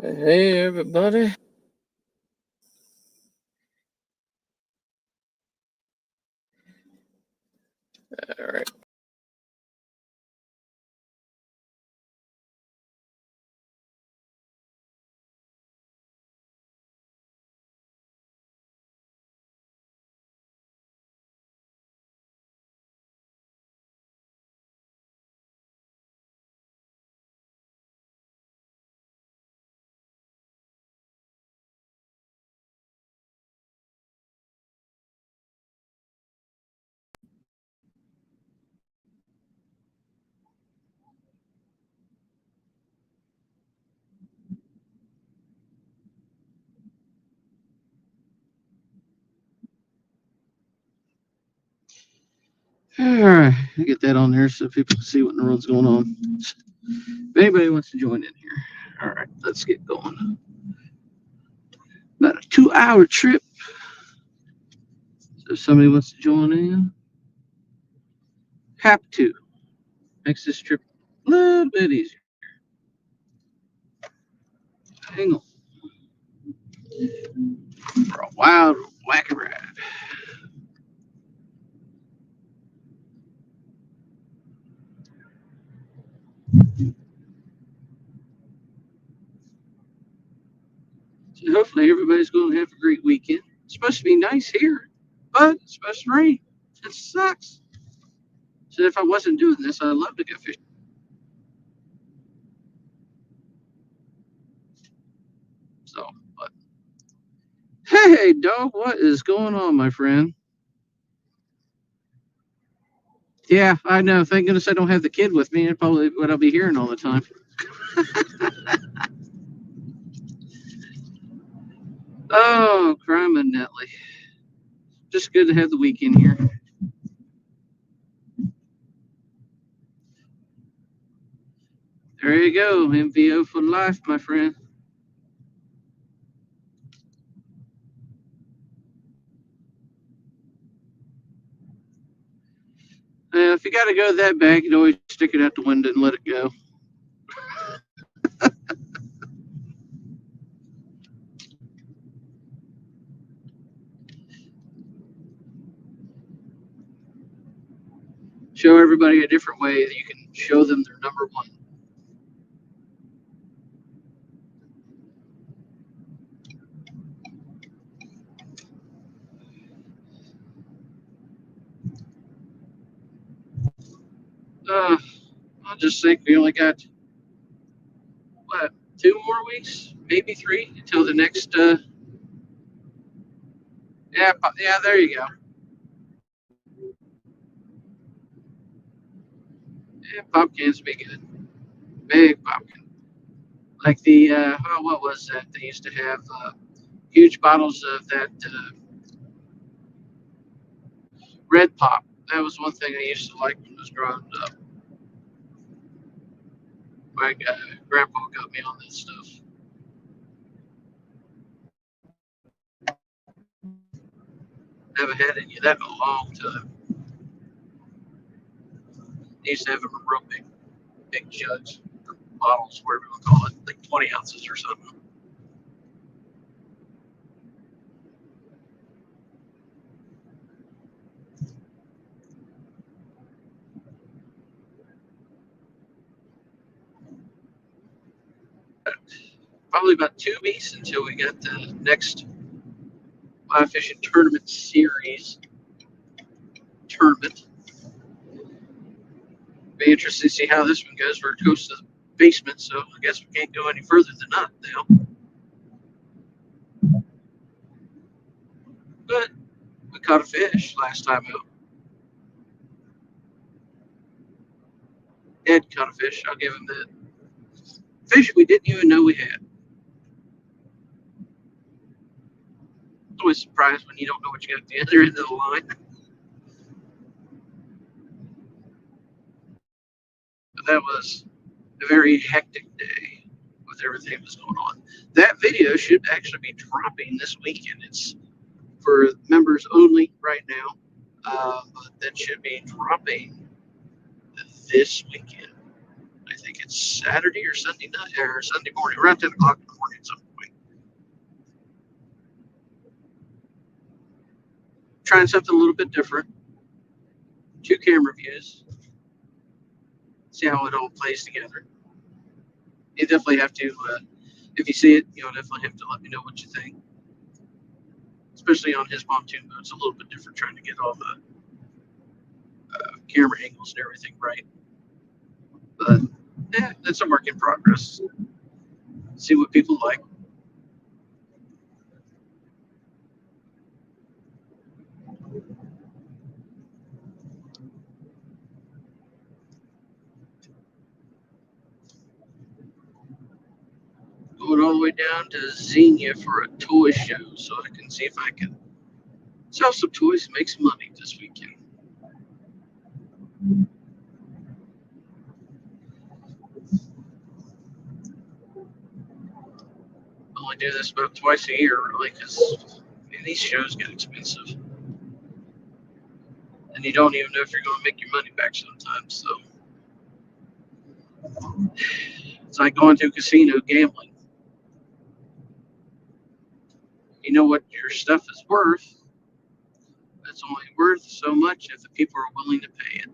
Hey, everybody. All right. All right, I get that on there so people can see what in the world's going on. If anybody wants to join in here, all right, let's get going. About a 2-hour trip. So if somebody wants to join in, happy to. Makes this trip a little bit easier. Hang on for a wild, wacky ride. So hopefully everybody's going to have a great weekend. It's supposed to be nice here, but it's supposed to rain. It sucks. So if I wasn't doing this, I'd love to go fishing. So, but hey, dog, what is going on, my friend? Yeah, I know. Thank goodness I don't have the kid with me. That's probably what I'll be hearing all the time. Oh, crime and Netley. Just good to have the weekend here. There you go. MVO for life, my friend. If you got to go that back, you can always stick it out the window and let it go. Show everybody a different way that you can show them their number one. Uh, I just think we only got, what, 2 more weeks? Maybe 3 until the next. Yeah, there you go. Yeah, pumpkins be good. Big pumpkin. Like the, oh, what was that? They used to have huge bottles of that red pop. That was one thing I used to like when I was growing up. My grandpa got me on that stuff. Haven't had any of that in a long time. They used to have them in real big jugs, or bottles, whatever you want to call it, like 20 ounces or something. Probably about 2 weeks until we get the next fly fishing tournament series tournament. Be interested to see how this one goes. We're close to the basement, so I guess we can't go any further than that now. But we caught a fish last time out. Ed caught a fish. I'll give him that. Fish we didn't even know we had. It's always surprised when you don't know what you got at the other end of the line. But that was a very hectic day with everything that was going on. That video should actually be dropping this weekend. It's for members only right now, but that should be dropping this weekend. I think it's Saturday or Sunday night or Sunday morning, around 10 o'clock in the morning at some point. Trying something a little bit different. 2 camera views. See how it all plays together. You definitely have to, if you see it, definitely have to let me know what you think. Especially on his pontoon boat, it's a little bit different trying to get all the camera angles and everything right. But yeah, it's a work in progress. See what people like. Going all the way down to Xenia for a toy show so I can see if I can sell some toys and make some money this weekend. I only do this about twice a year, really, because these shows get expensive. And you don't even know if you're going to make your money back sometimes. So it's like going to a casino gambling. You know what your stuff is worth. It's only worth so much if the people are willing to pay it.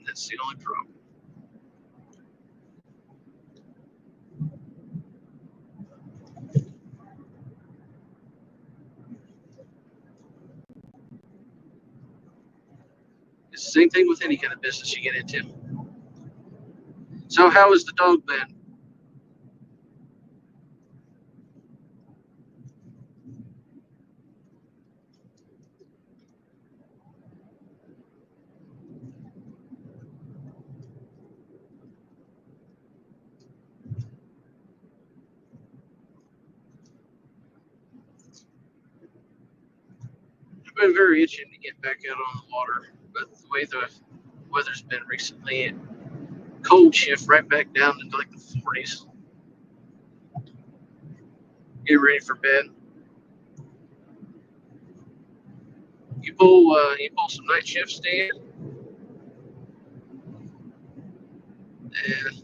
That's the only problem. It's the same thing with any kind of business you get into. So how is the dog been? I've been very itching to get back out on the water, but the way the weather's been recently, cold shift right back down into like the 40s. Get ready for bed. You pull some night shifts, Dan? And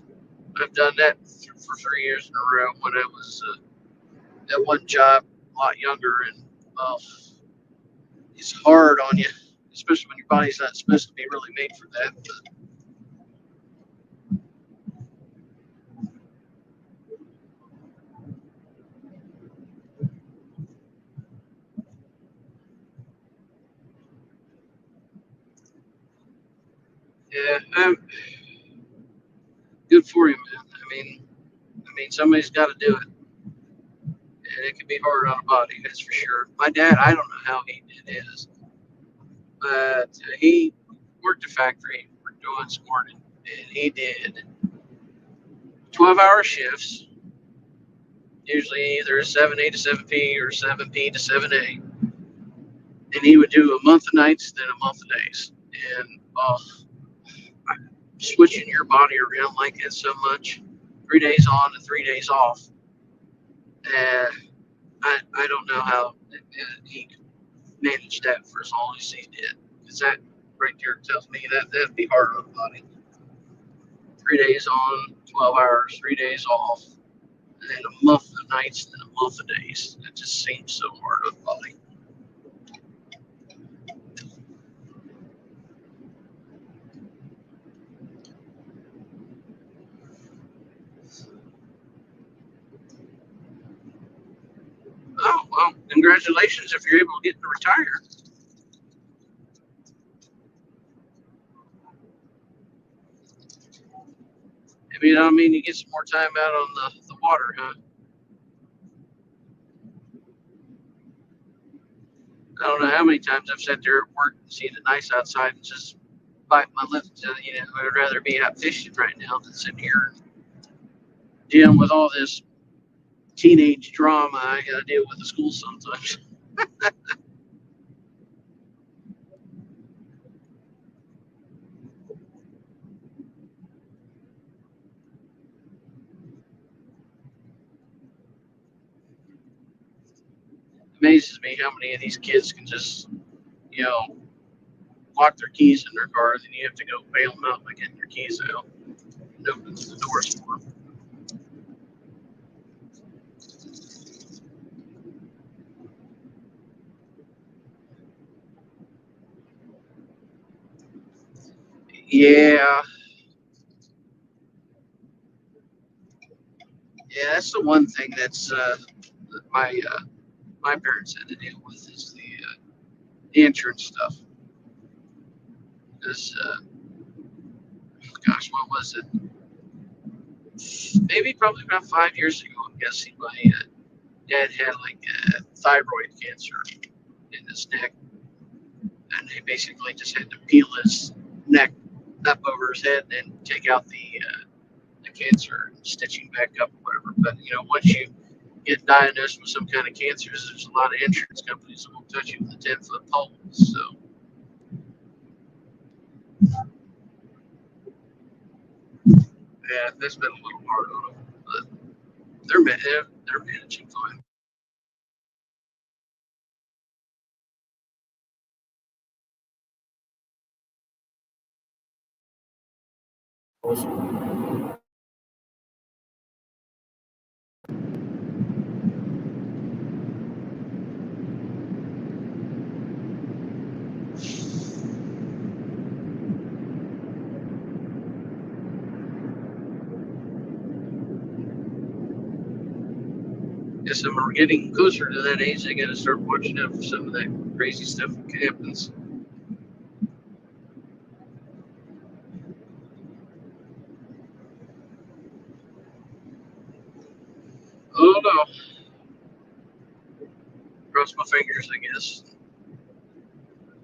I've done that for 3 years in a row when I was at one job a lot younger, and it's hard on you, especially when your body's not supposed to be really made for that. But yeah, good for you, man. I mean, somebody's got to do it, and it can be hard on a body, that's for sure. My dad, I don't know how he did his, but he worked a factory for doing this morning, and he did 12-hour shifts, usually either 7A to 7P or 7P to 7A, and he would do a month of nights, then a month of days, and switching your body around like that so much, 3 days on and 3 days off. I don't know how he managed that for as long as he did. Because that right there tells me that that'd be hard on the body. 3 days on, 12 hours, 3 days off, and then a month of nights, then a month of days. It just seems so hard on the body. Oh, well, congratulations if you're able to get to retire. I mean, you get some more time out on the water, huh? I don't know how many times I've sat there at work and seen it nice outside and just bite my lip. I'd rather be out fishing right now than sitting here dealing with all this teenage drama I got to deal with at school sometimes. Amazes me how many of these kids can just, you know, lock their keys in their cars and you have to go bail them out by getting your keys out. And and opens the doors for them. Yeah, yeah, that's the one thing that my parents had to deal with is the insurance stuff. Because gosh, what was it? Maybe probably about 5 years ago. I'm guessing my dad had like thyroid cancer in his neck, and they basically just had to peel his neck up over his head and then take out the cancer and stitching back up or whatever. But once you get diagnosed with some kind of cancer, there's a lot of insurance companies that will touch you with a 10-foot pole. So yeah, that's been a little hard on them, but they're managing fine. Guess we're getting closer to that age. They got to start watching out for some of that crazy stuff that happens. Oh no, cross my fingers, I guess.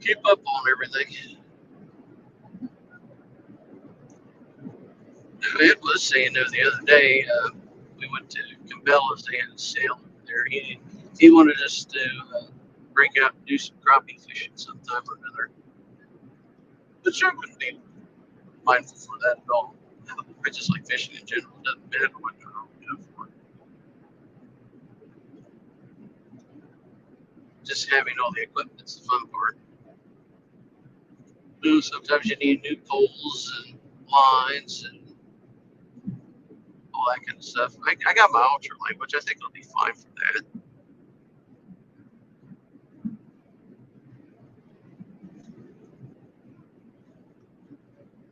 Keep up on everything. Ed was saying the other day, we went to Cabela's. They had a sale there. He wanted us to break out and do some crappie fishing sometime or another. But I wouldn't be mindful for that at all. I just like fishing in general. It doesn't matter what you're going for. Just having all the equipment's the fun part. Sometimes you need new poles and lines and all that kind of stuff. I got my ultralight, which I think will be fine for that.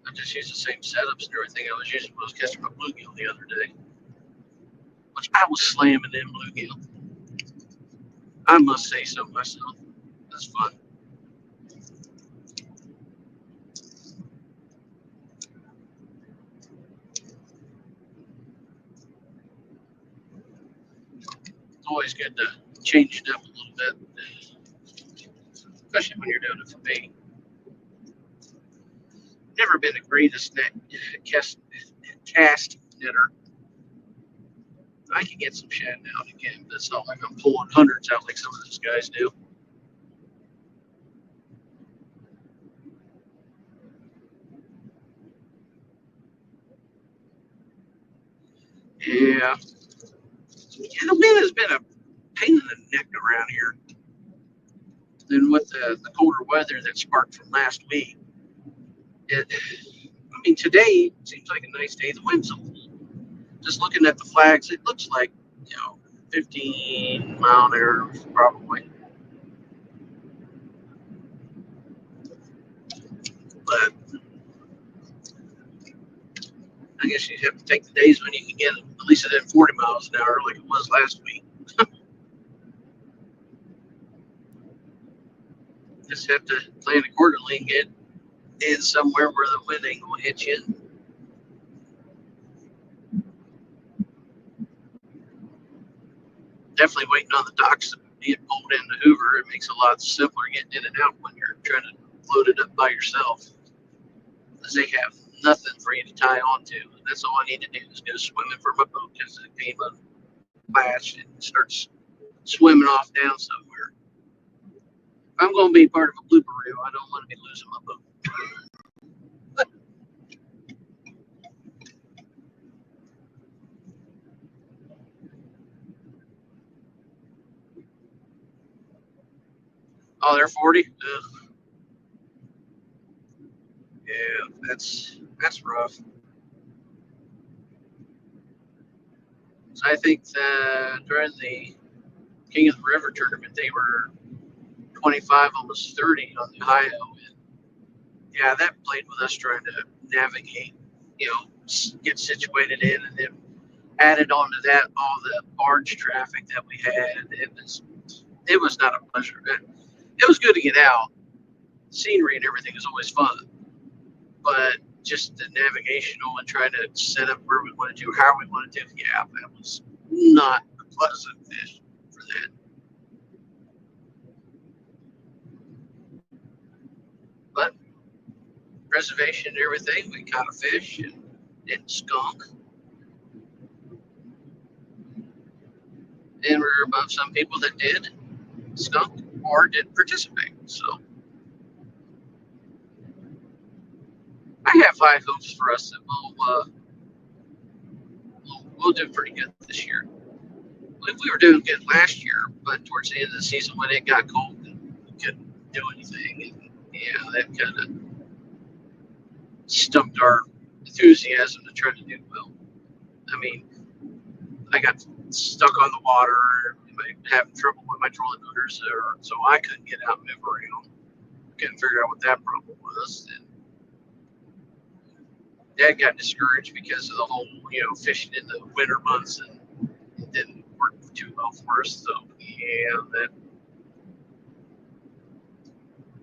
I just use the same setups and everything I was using when I was catching my bluegill the other day, which I was slamming in bluegill. I must say so myself. That's fun. It's always good to change it up a little bit, especially when you're doing it for bait. Never been the greatest cast knitter. I can get some shad now and again, but it's not like I'm pulling hundreds out like some of those guys do. Yeah. Yeah, the wind has been a pain in the neck around here. Then with the colder weather that sparked from last week, I mean, today seems like a nice day. The wind's a little, just looking at the flags, it looks like, 15 mile an hour probably. But I guess you have to take the days when you can get at least at 40 miles an hour like it was last week. Just have to plan accordingly and get in somewhere where the wind ain't going to hit you. Definitely waiting on the docks to get pulled into Hoover. It makes it a lot simpler getting in and out when you're trying to load it up by yourself. Because they have nothing for you to tie onto. And that's all I need to do is go swimming for my boat because it came unlatched and starts swimming off down somewhere. If I'm going to be part of a blooper reel, I don't want to be losing my boat. Oh, they're 40? Yeah, that's rough. So I think that during the King of the River tournament, they were 25, almost 30 on the Ohio. And yeah, that played with us trying to navigate, get situated in, and then added on to that all the barge traffic that we had. It was not a pleasure. It was good to get out. Scenery and everything is always fun, but just the navigational and trying to set up where we want to do, how we want to do, yeah, that was not a pleasant fish for that. But reservation and everything, we caught a fish and skunk, and we're above some people that did skunk or didn't participate. So I have high hopes for us that we'll do pretty good this year. We were doing good last year, but towards the end of the season when it got cold, we couldn't do anything. And yeah, that kind of stumped our enthusiasm to try to do well. I mean, I got stuck on the water, having trouble with my trolling motors, so I couldn't get out and move around. Couldn't figure out what that problem was. And Dad got discouraged because of the whole, fishing in the winter months, and it didn't work too well for us. So yeah,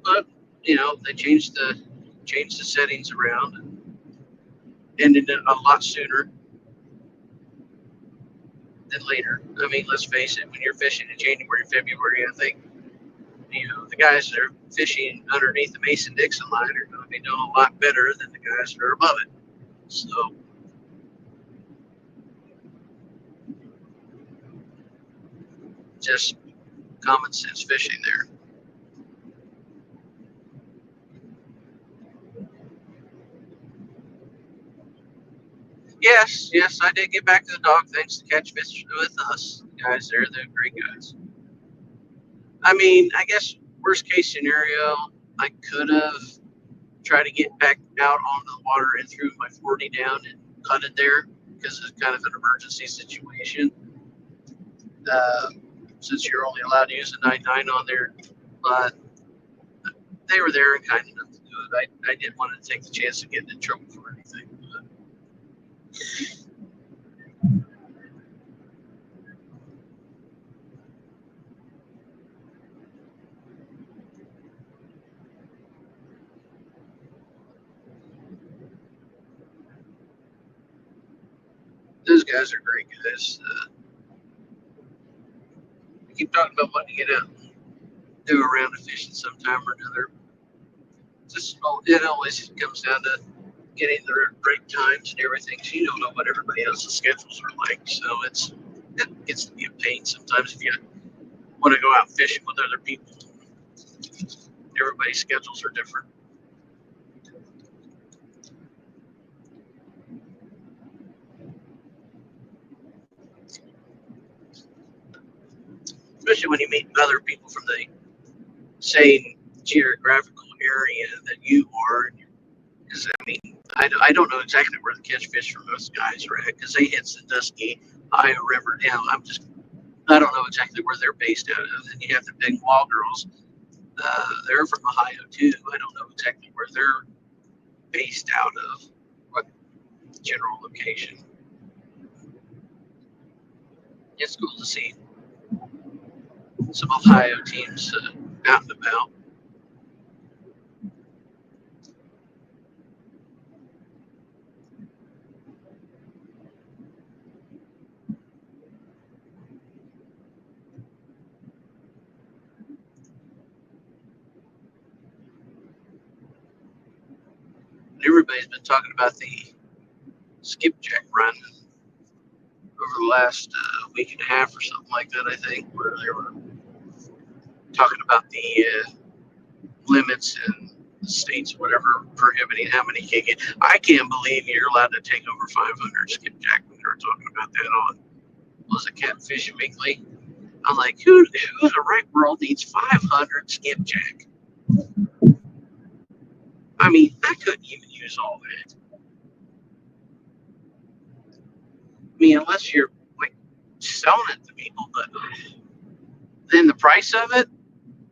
but they changed the settings around and ended it a lot sooner than later. I mean, let's face it, when you're fishing in January, February, I think the guys that are fishing underneath the Mason-Dixon line are going to be doing a lot better than the guys that are above it. So just common sense fishing there. Yes, I did get back to the dog things to catch fish with us. The guys there, they're great guys. I mean, I guess worst case scenario, I could have tried to get back out onto the water and threw my 40 down and cut it there because it's kind of an emergency situation. Uh, since you're only allowed to use a 9.9 on there, but they were there and kind enough to do it. I didn't want to take the chance of getting in trouble for anything. But those guys are great guys. I keep talking about wanting to get out and do a round of fishing sometime or another. It always comes down to getting the right times and everything. So you don't know what everybody else's schedules are like. So it gets to be a pain sometimes if you want to go out fishing with other people. Everybody's schedules are different. Especially when you meet other people from the same geographical area that you are. Because I mean, I don't know exactly where the catch fish for most guys are at because they hit Sandusky, Ohio River. Now I don't know exactly where they're based out of. And you have the big wall girls. They're from Ohio too. I don't know exactly where they're based out of, what general location. It's cool to see some Ohio teams out and about. Everybody's been talking about the skipjack run over the last week and a half or something like that, I think, where they were talking about the limits in the states, whatever, prohibiting how many can get. I can't believe you're allowed to take over 500 skipjack when they were talking about that on, was it Catfish Weekly? I'm like, who in the right world needs 500 skipjack? I mean, I couldn't even use all that. I mean, unless you're like selling it to people, but then the price of it,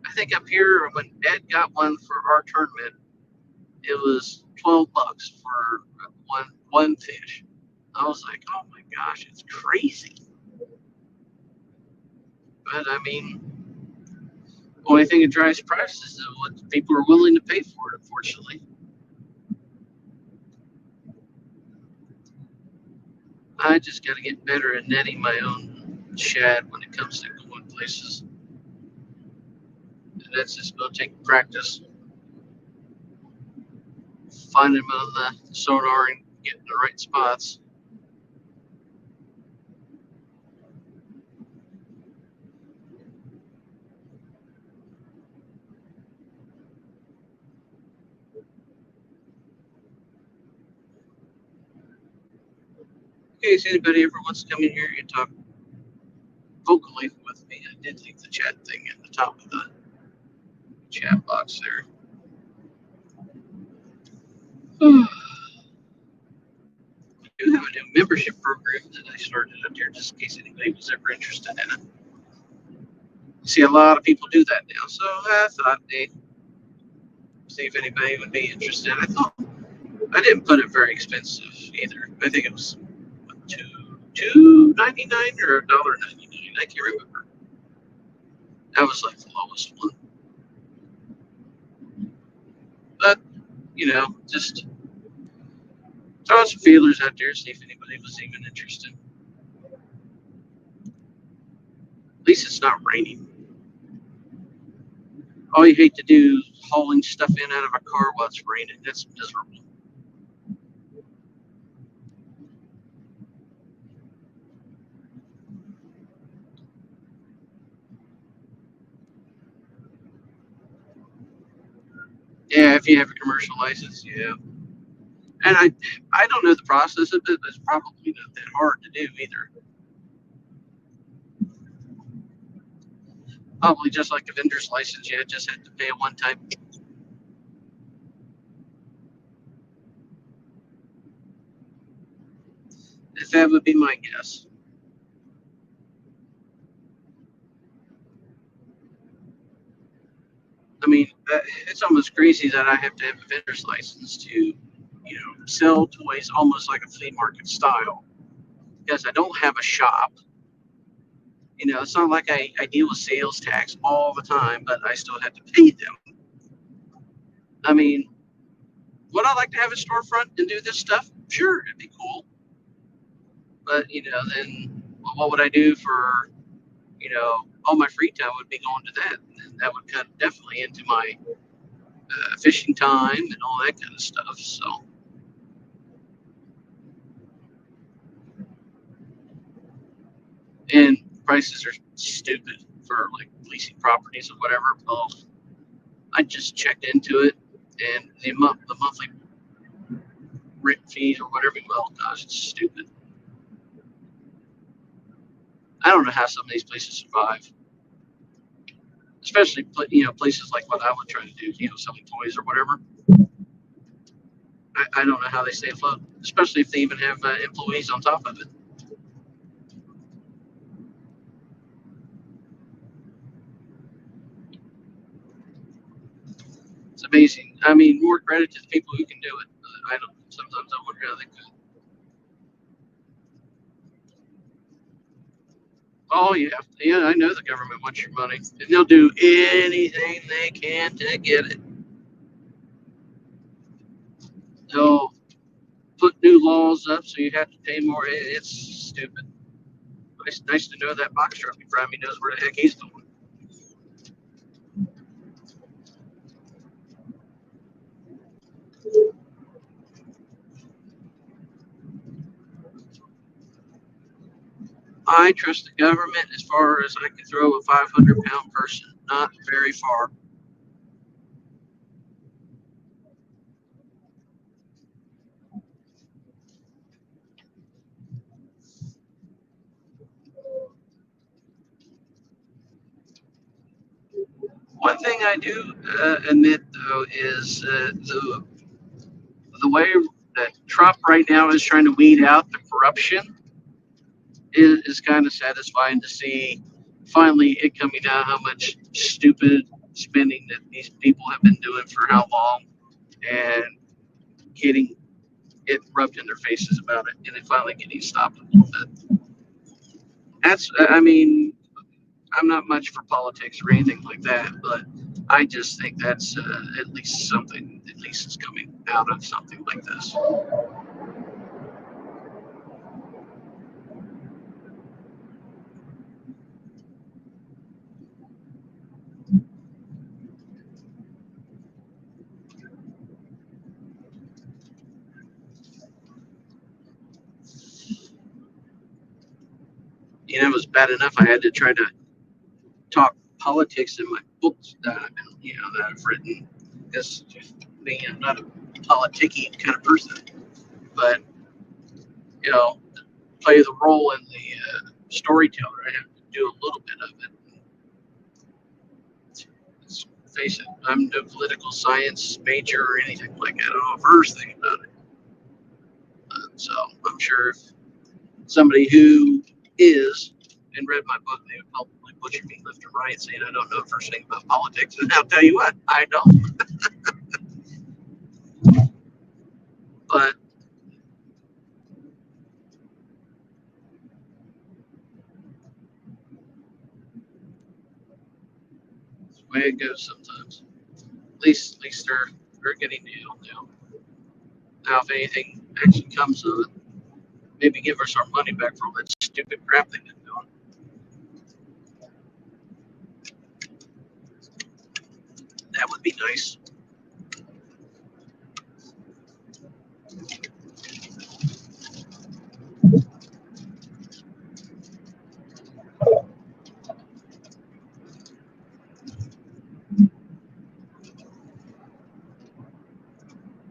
I think up here when Ed got one for our tournament, it was $12 for one fish. I was like, oh my gosh, it's crazy. But I mean, only thing that drives prices is what people are willing to pay for it, unfortunately. I just got to get better at netting my own shad when it comes to going places. And that's just going to take practice. Finding them on the sonar and getting the right spots. In case anybody ever wants to come in here and talk vocally with me, I did leave the chat thing at the top of the chat box there. I do have a new membership program that I started up here just in case anybody was ever interested in it. I see a lot of people do that now, so I thought they'd see if anybody would be interested. I thought I didn't put it very expensive either. I think it was $2.99 or $1.99. I can't remember. That was like the lowest one. But just throw some feelers out there, see if anybody was even interested. At least it's not raining. All you hate to do is hauling stuff in out of a car while it's raining. That's miserable. Yeah, if you have a commercial license, yeah. And I don't know the process of it, but it's probably not that hard to do either. Probably just like a vendor's license, you just have to pay a one-time. If that would be my guess. I mean, it's almost crazy that I have to have a vendor's license to, sell toys almost like a flea market style. Because I don't have a shop. It's not like I deal with sales tax all the time, but I still have to pay them. I mean, would I like to have a storefront and do this stuff? Sure, it'd be cool. But, then what would I do for, all my free time would be going to that. And that would cut definitely into my fishing time and all that kind of stuff. So, and prices are stupid for like leasing properties or whatever. Well, I just checked into it, and the monthly rent fees or whatever. Well, gosh, it's stupid. I don't know how some of these places survive, especially places like what I would try to do, selling toys or whatever. I don't know how they stay afloat, especially if they even have employees on top of it. It's amazing. I mean, more credit to the people who can do it. I don't. Sometimes I wonder how they could. Oh yeah. I know the government wants your money, and they'll do anything they can to get it. They'll put new laws up so you have to pay more. It's stupid. It's nice to know that box truck in front of me knows where the heck he's going. I trust the government as far as I can throw a 500-pound person, not very far. One thing I do admit, though, is the way that Trump right now is trying to weed out the corruption is kind of satisfying to see finally it coming out how much stupid spending that these people have been doing for how long, and getting it rubbed in their faces about it, and it finally getting stopped a little bit. I mean, I'm not much for politics or anything like that, but I just think that's at least something, at least is coming out of something like this. You know, it was bad enough I had to try to talk politics in my books that I've been, that I've written. Because me, I'm not a politicky kind of person, but play the role in the storyteller. I have to do a little bit of it. Let's face it, I'm no political science major or anything like that. I don't know a first thing about it. So I'm sure if somebody who is and read my book, they would probably butcher me left and right, saying I don't know the first thing about politics. And I'll tell you what, I don't. But it's the way it goes sometimes. At least they're getting nailed now. Now, if anything actually comes of it, maybe give us our money back for all that stupid crap they've been doing. That would be nice.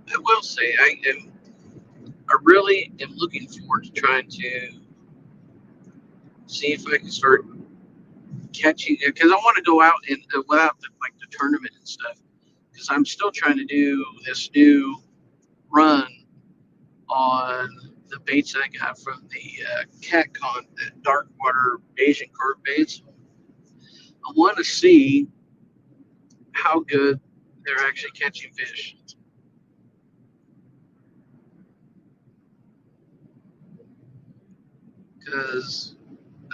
I will say I really am looking forward to trying to see if I can start catching, because I want to go out and without the tournament and stuff, because I'm still trying to do this new run on the baits I got from the CatCon, the dark water Asian carp baits. I want to see how good they're actually catching fish. Because,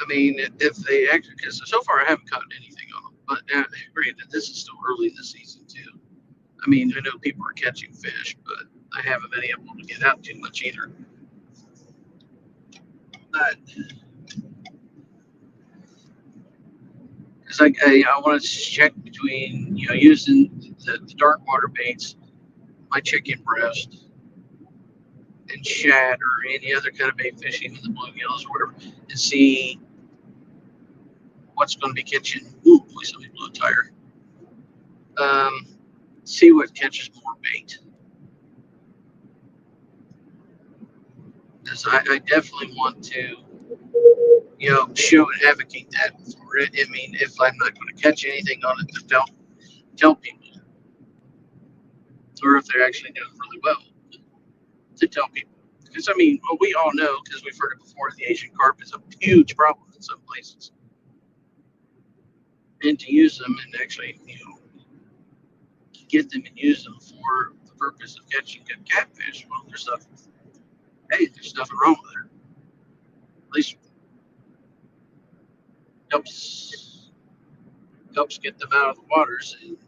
I mean, if they actually, because so far I haven't caught anything on them, but granted, this is still early in the season too. I mean, I know people are catching fish, but I haven't been able to get out too much either. But because I want to check between using the dark water baits, my chicken breast, and shad or any other kind of bait fishing in the bluegills or whatever, and see what's going to be catching. Ooh, boy, somebody blew a tire. See what catches more bait. Because I definitely want to, show and advocate that for it. I mean, if I'm not going to catch anything on it, to tell people, or if they're actually doing really well, to tell people. Because I mean, well, we all know, because we've heard it before, the Asian carp is a huge problem in some places, and to use them and actually, get them and use them for the purpose of catching good catfish. Well, there's nothing wrong with it. At least helps get them out of the waters and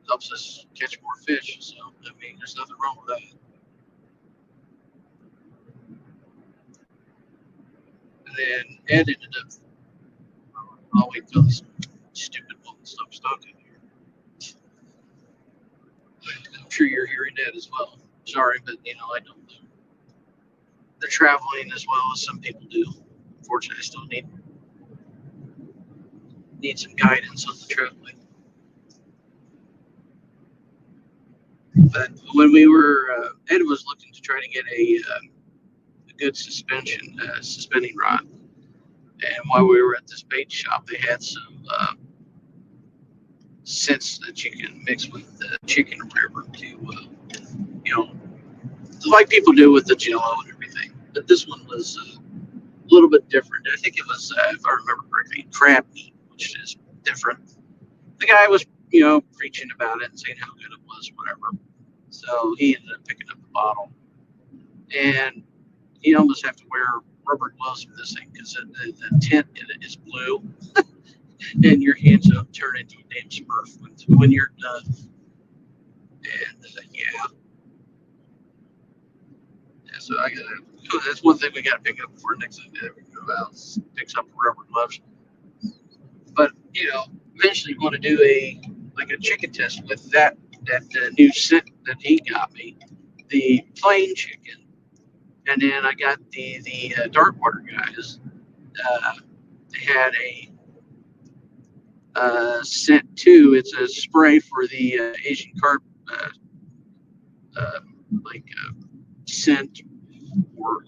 helps us catch more fish. So I mean, there's nothing wrong with that. And then Ed ended up. I'll wait till this stupid woman stops talking here. I'm sure you're hearing that as well. Sorry, but I don't do the traveling as well as some people do. Unfortunately, I still need some guidance on the traveling. But when we were, Ed was looking to try to get a good suspending rod. And while we were at this bait shop, they had some scents that you can mix with the chicken or whatever to, like people do with the Jello and everything. But this one was little bit different. I think it was, if I remember correctly, crab meat, which is different. The guy was, preaching about it and saying how good it was, whatever. So he ended up picking up the bottle, and you almost have to wear rubber gloves for this thing because the tint in it is blue, and your hands don't turn into a damn Smurf when you're done. And so I got that's one thing we got to pick up for next time that we go out. Picks up rubber gloves. But eventually you want to do a chicken test with that new scent that he got me, the plain chicken, and then I got the dark water guys. They had a scent too. It's a spray for the Asian carp, uh, like scent, or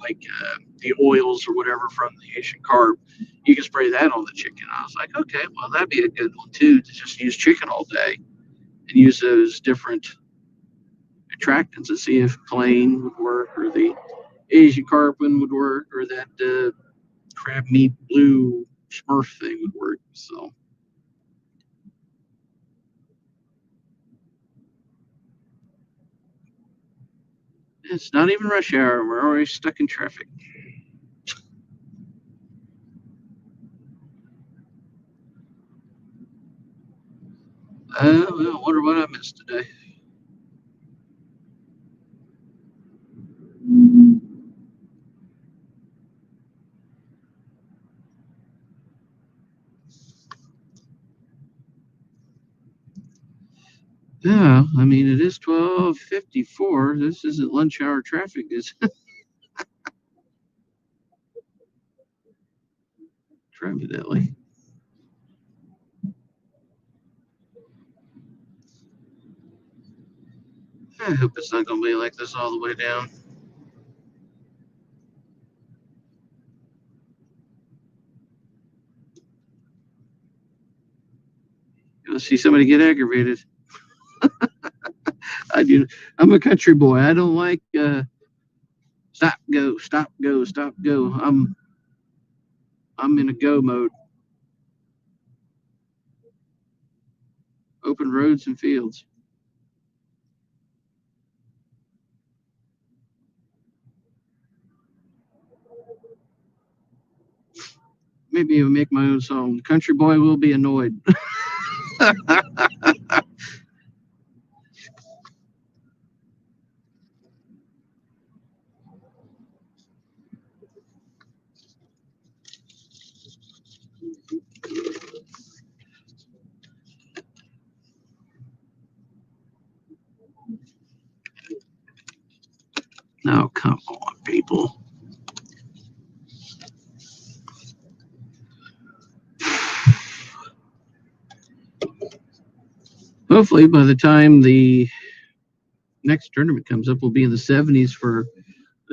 the oils or whatever from the Asian carp. You can spray that on the chicken. I was like, okay, well that'd be a good one too, to just use chicken all day and use those different attractants and see if plain would work, or the Asian carp one would work, or that crab meat blue Smurf thing would work. So it's not even rush hour. We're already stuck in traffic. Well, I wonder what I missed today. Yeah, I mean, it is 12:54. This isn't lunch hour traffic, is it? Evidently. I hope it's not going to be like this all the way down. You'll see somebody get aggravated. I do. I'm a country boy. I don't like stop, go, stop, go, stop, go. I'm in a go mode. Open roads and fields. Maybe I'll make my own song. Country boy will be annoyed. Oh, come on, people. Hopefully, by the time the next tournament comes up, we'll be in the 70s for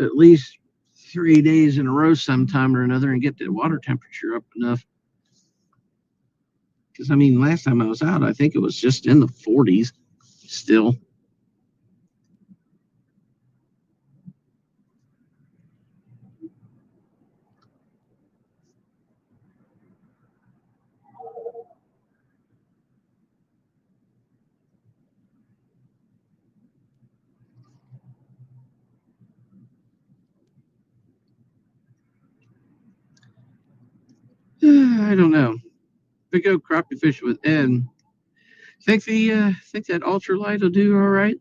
at least 3 days in a row sometime or another, and get the water temperature up enough. Because, I mean, last time I was out, I think it was just in the 40s still. I don't know. We go crappie fishing with Ed. Think that ultralight will do all right?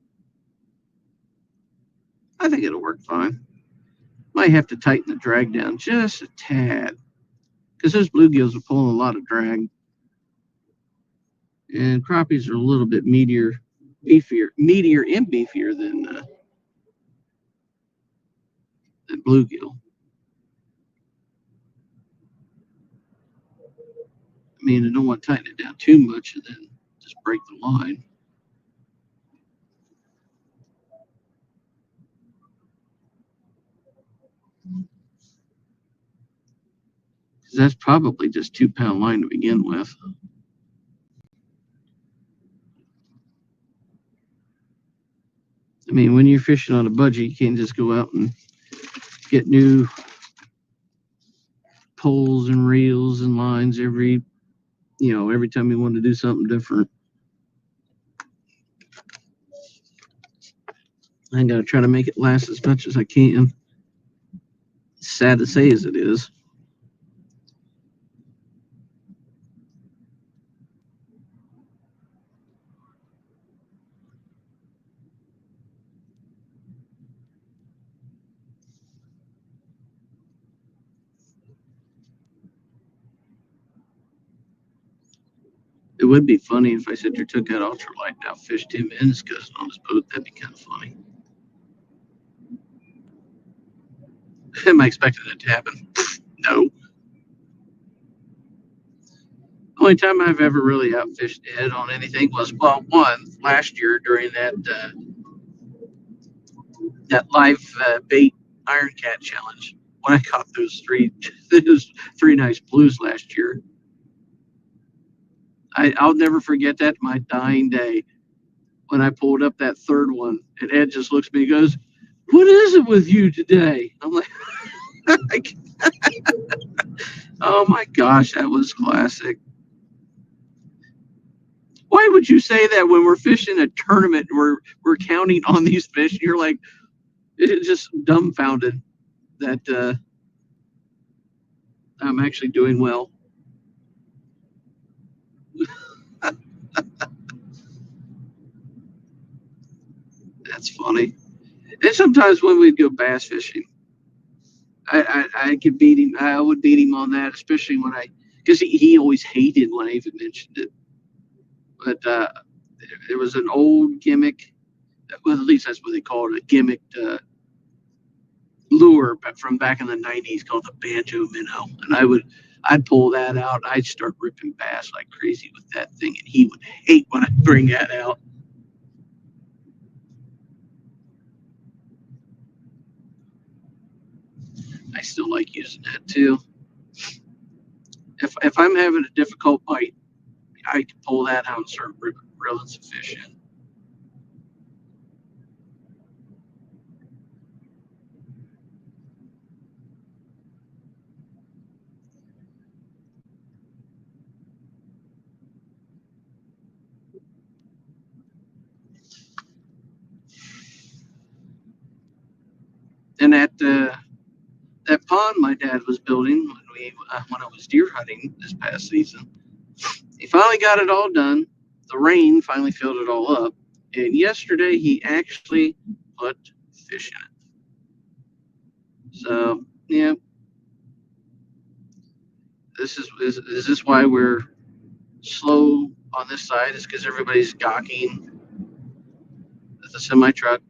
I think it'll work fine. Might have to tighten the drag down just a tad, because those bluegills are pulling a lot of drag, and crappies are a little bit meatier and beefier than bluegill. I mean, I don't want to tighten it down too much and then just break the line. Because that's probably just 2-pound line to begin with. I mean, when you're fishing on a budget, you can't just go out and get new poles and reels and lines every time you want to do something different. I gotta try to make it last as much as I can. Sad to say as it is. It would be funny if I said you took that ultralight now, fish 10 minutes because on this boat. That'd be kind of funny. Am I expecting it to happen? No. The only time I've ever really outfished Ed on anything was, well, one last year during that live bait Iron Cat challenge when I caught those three nice blues last year. I'll never forget that my dying day when I pulled up that third one and Ed just looks at me and goes, "What is it with you today?" I'm like, "Oh my gosh, that was classic." Why would you say that when we're fishing a tournament and we're counting on these fish? You're like, it's just dumbfounded that I'm actually doing well. That's funny. And sometimes when we'd go bass fishing, I could beat him. I would beat him on that, especially because he always hated when I even mentioned it. But there was an old gimmick, well, at least that's what they called it, a gimmicked lure from back in the 90s called the Banjo Minnow. And I'd pull that out. I'd start ripping bass like crazy with that thing. And he would hate when I bring that out. I still like using that too. If I'm having a difficult bite, I can pull that out and start reeling some fish in. And that pond my dad was building when I was deer hunting this past season, he finally got it all done. The rain finally filled it all up, and yesterday he actually put fish in it. So yeah, is this why we're slow on this side? Is because everybody's gawking at the semi truck.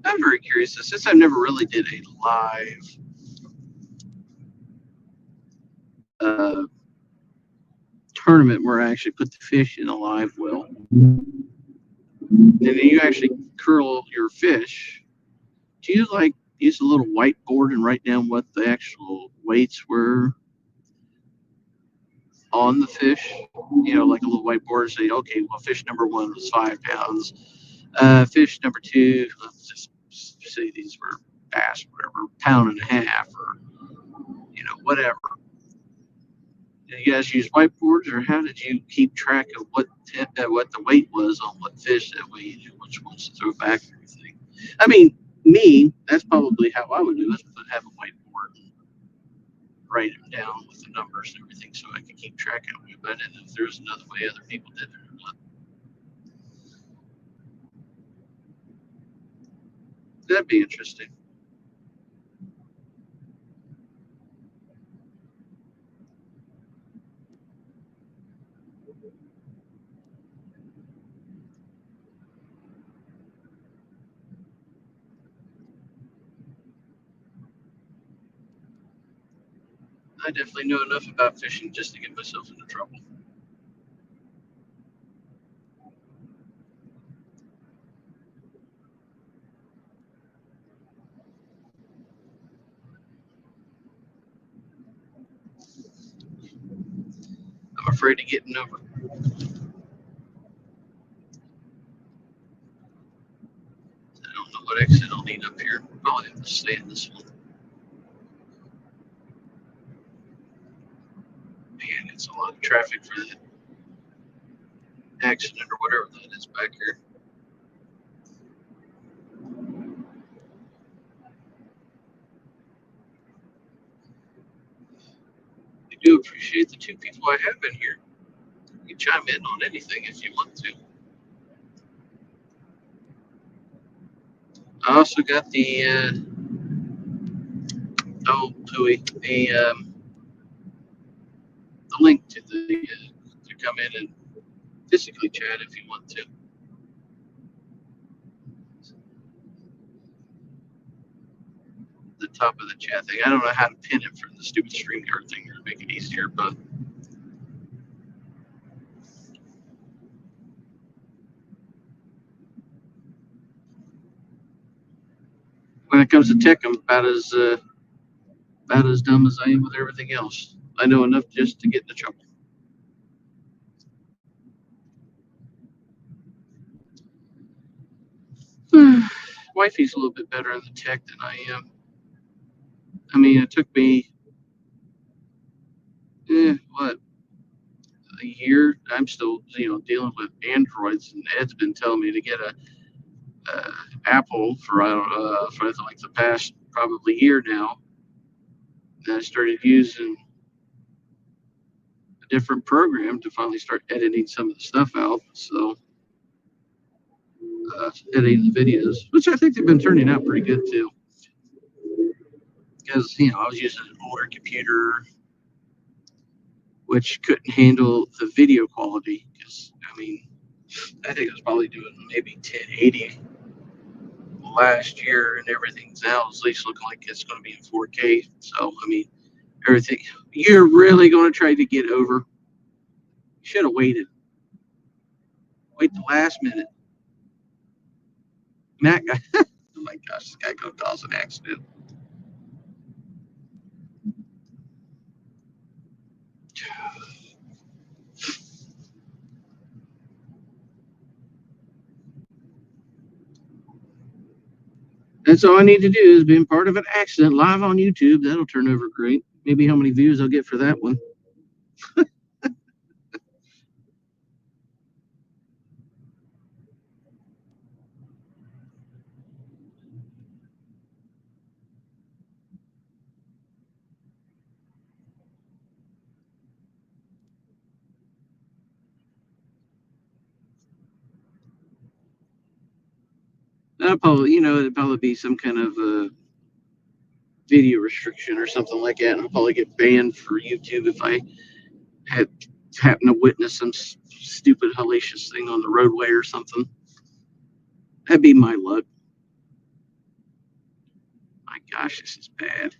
I'm very curious since I've never really did a live uh, tournament where I actually put the fish in a live well. And then you actually curl your fish. Do you like use a little whiteboard and write down what the actual weights were on the fish? Like a little whiteboard and say, okay, well, fish number 1 was 5 pounds. Fish number 2, let's just say these were bass, whatever, pound and a half, or whatever. Did you guys use whiteboards, or how did you keep track of what the weight was on what fish? That way you knew which ones to throw back and everything. I mean, that's probably how I would do it. Have a whiteboard and write them down with the numbers and everything, so I could keep track of it. But I didn't know if there was another way other people did it or not. That'd be interesting. I definitely know enough about fishing just to get myself into trouble. I'm afraid of getting over. I don't know what exit I'll need up here. Probably have to stay in this one. Man, it's a lot of traffic for that accident or whatever that is back here. I do appreciate the two people I have in here. You can chime in on anything if you want to. I also got the the link to to come in and physically chat if you want to. The top of the chat thing. I don't know how to pin it for the stupid StreamYard thing to make it easier, but when it comes to tech, I'm about as dumb as I am with everything else. I know enough just to get into trouble. Wifey's a little bit better in the tech than I am. I mean, it took me, what, a year. I'm still, dealing with Androids, and Ed's been telling me to get a Apple for I don't for like the past probably year now. And I started using a different program to finally start editing some of the stuff out. So, editing the videos, which I think they've been turning out pretty good too. Because I was using an older computer which couldn't handle the video quality. Because I think I was probably doing maybe 1080 last year, and everything's now at least looking like it's going to be in 4K. So everything you're really going to try to get over. Should have waited. Wait the last minute. Matt guy. Oh my gosh, this guy could cause an accident. That's all I need to do is being part of an accident live on YouTube. That'll turn over great. Maybe how many views I'll get for that one. That'll probably, it'd probably be some kind of video restriction or something like that. And I'll probably get banned for YouTube if I had happened to witness some stupid hellacious thing on the roadway or something. That'd be my luck. My gosh, this is bad.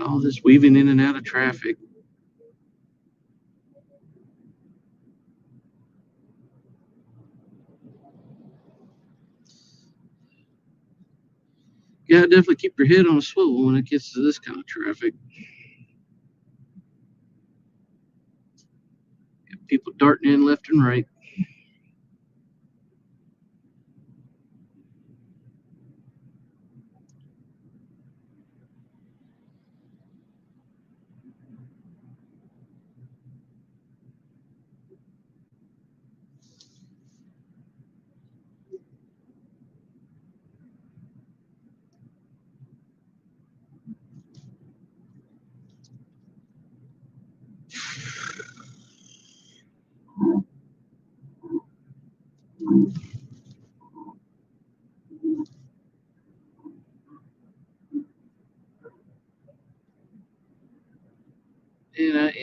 All this weaving in and out of traffic. Yeah, definitely keep your head on a swivel when it gets to this kind of traffic. People darting in left and right.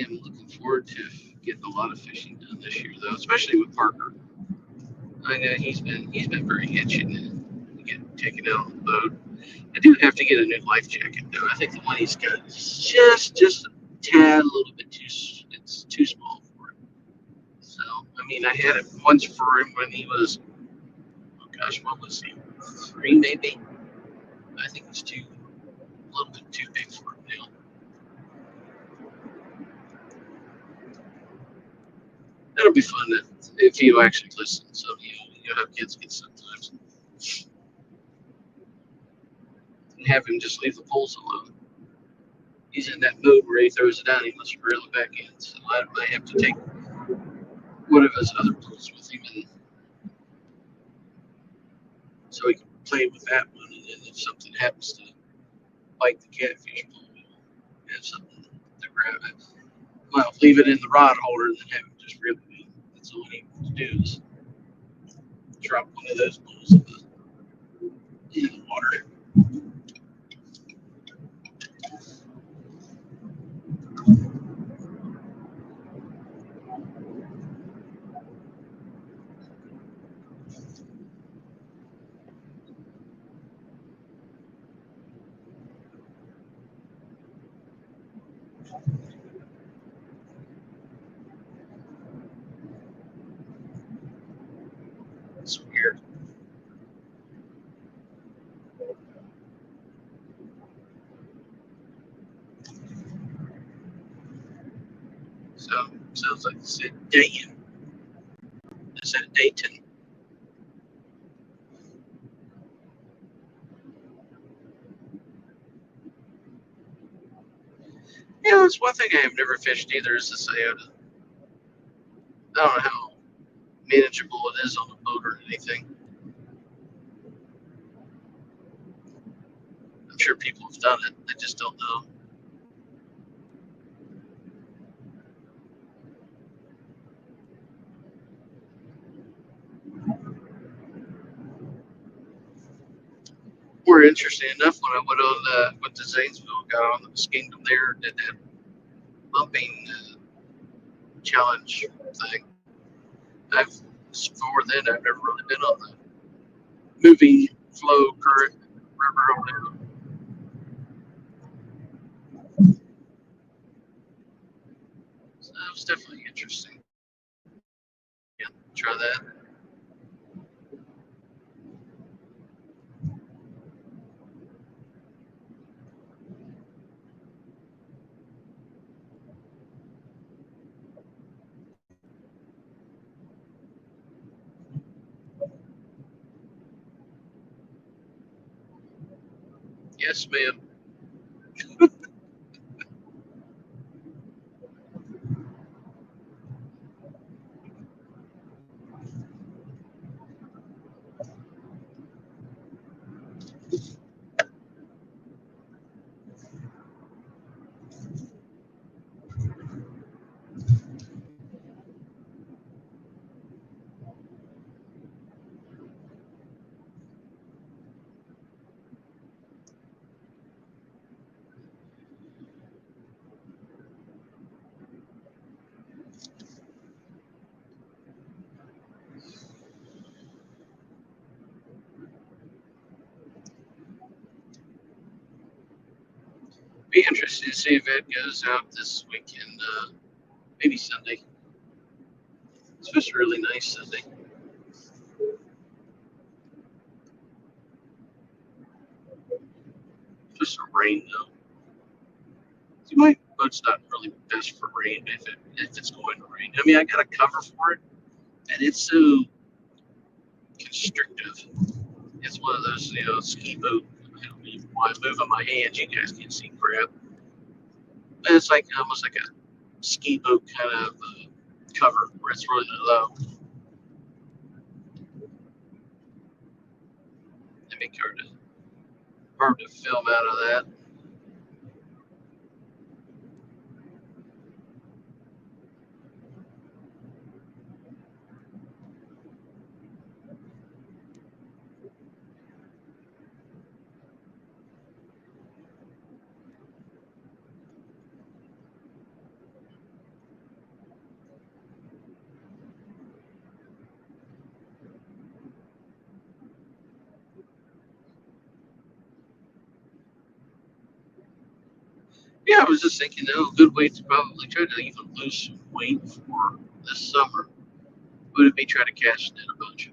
am looking forward to getting a lot of fishing done this year, though, especially with Parker. I know he's been very itchy to get taken out on the boat. I do have to get a new life jacket, though. I think the one he's got is just a tad, a little bit too. It's too small for him. So I mean, I had it once for him when he was, oh gosh, what was he? 3 maybe. I think it's a little bit too big for him now. It'll be fun if you actually listen. So you have kids get sometimes and have him just leave the poles alone. He's in that mode where he throws it down, he wants to reel it back in. So I might have to take one of his other poles with him, and so he can play with that one. And then if something happens to bite the catfish pole, we'll have something to grab it. Well, leave it in the rod holder and then have him just reel it in. That's all he needs to do is drop one of those poles in the water. It's weird. So sounds like it's a Dayton. Is that Dayton? Yeah, that's one thing I have never fished either is the Sayota. I don't know how manageable it is on a boat or anything. I'm sure people have done it. I just don't know. More interesting enough, when I went to Zanesville, got on the Muskingum there, did that bumping challenge thing. I've Before then I've never really been on the moving flow current river on there. So that was definitely interesting. Yeah, try that. Yes, ma'am. Be interested to see if Ed goes out this weekend. Maybe Sunday. It's supposed to be really nice Sunday. Just some rain though. See, my boat's not really best for rain if it's going to rain. I mean, I got a cover for it, and it's so constrictive. It's one of those, ski boat. I don't even why I'm moving my hands. You guys can't see crap. But it's like almost like a ski boat kind of cover where it's really low. It make hard to film out of that. Yeah, I was just thinking, a good way to probably try to even lose some weight for this summer would be try to cash in a bunch.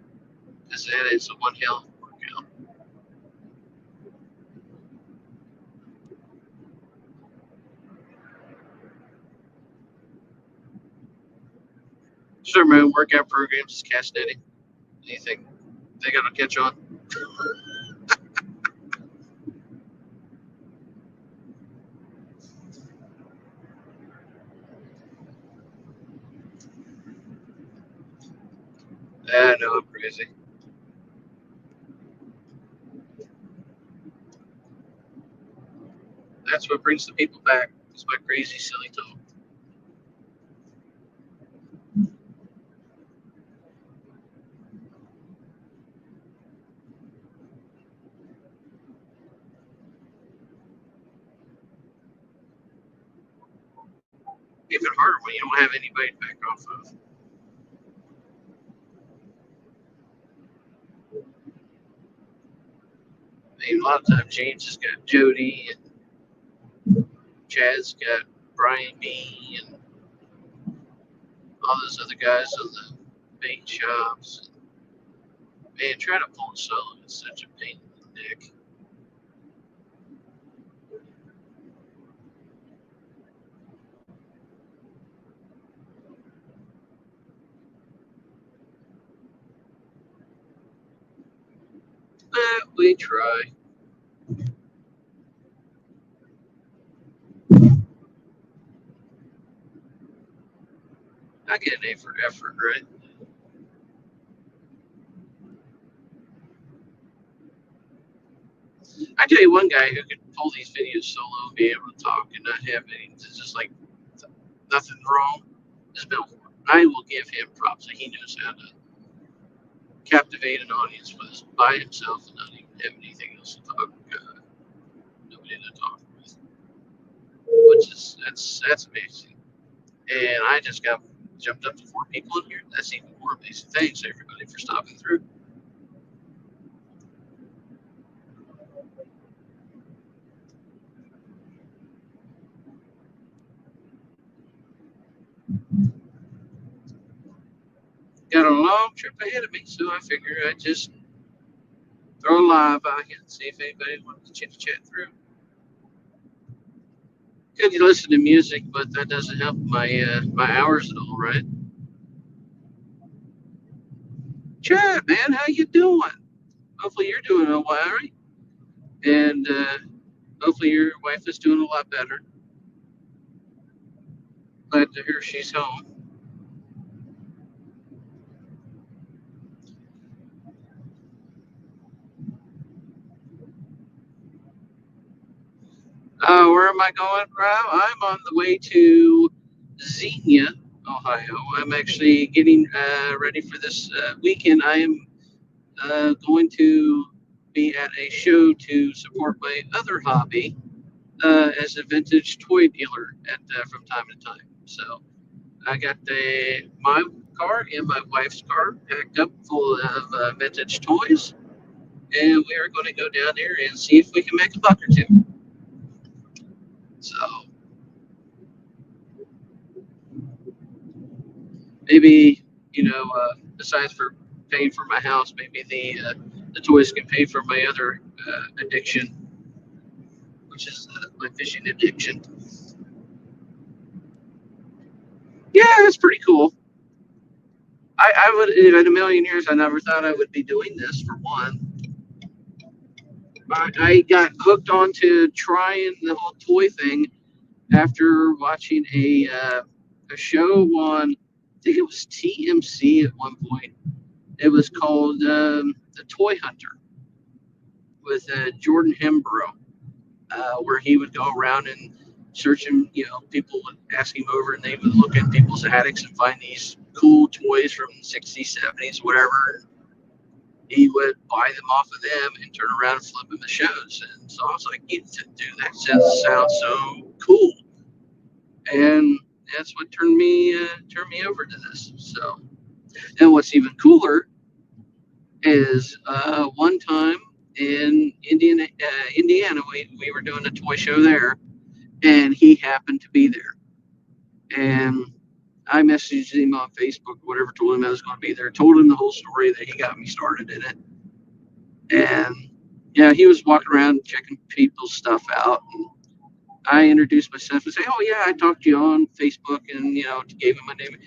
Because that is a one hell of a workout. Sure, my workout programs is cash netting. Anything they got to catch on? I know I'm crazy. That's what brings the people back. It's my crazy, silly talk. Even harder when you don't have anybody to back off of. I mean, a lot of times James has got Jody and Chad's got Brian B and all those other guys on the paint shops. Man, trying to pull a solo is such a pain in the neck. But we try. I get an A for effort, right? I tell you, one guy who could pull these videos solo, be able to talk and not have any, just like nothing wrong, is Bill Ford. I will give him props. He knows how to captivate an audience with by himself and not even have anything else to talk. Nobody to talk with, which is that's amazing. And I just got jumped up to 4 people in here. That's even more amazing. Thanks everybody for stopping through. Got a long trip ahead of me, so I figure I'd just throw a live out here and see if anybody wants to chit chat through. Good to listen to music, but that doesn't help my hours at all, right? Chad, man, how you doing? Hopefully you're doing all right, and hopefully your wife is doing a lot better. Glad to hear she's home. Where am I going, Rob? I'm on the way to Xenia, Ohio. I'm actually getting ready for this weekend. I am going to be at a show to support my other hobby as a vintage toy dealer from time to time. So I got my car and my wife's car packed up full of vintage toys, and we are going to go down there and see if we can make a buck or two. So maybe besides for paying for my house, maybe the toys can pay for my other addiction, which is my fishing addiction. Yeah, that's pretty cool. I would, in a million years, I never thought I would be doing this for one. I got hooked onto trying the whole toy thing after watching a show on, I think it was TMC at one point. It was called The Toy Hunter with Jordan Hembrough, where he would go around and searching, people would ask him over and they would look in people's attics and find these cool toys from the 60s, 70s, whatever. He would buy them off of them and turn around and flip them to shows. And so I was like, you to do that sounds so cool. And that's what turned me over to this. So, and what's even cooler is one time in Indiana, we were doing a toy show there, and he happened to be there. And I messaged him on Facebook, whatever, told him I was going to be there, told him the whole story that he got me started in it. And yeah, he was walking around checking people's stuff out. And I introduced myself and say, "Oh yeah, I talked to you on Facebook," and gave him my name.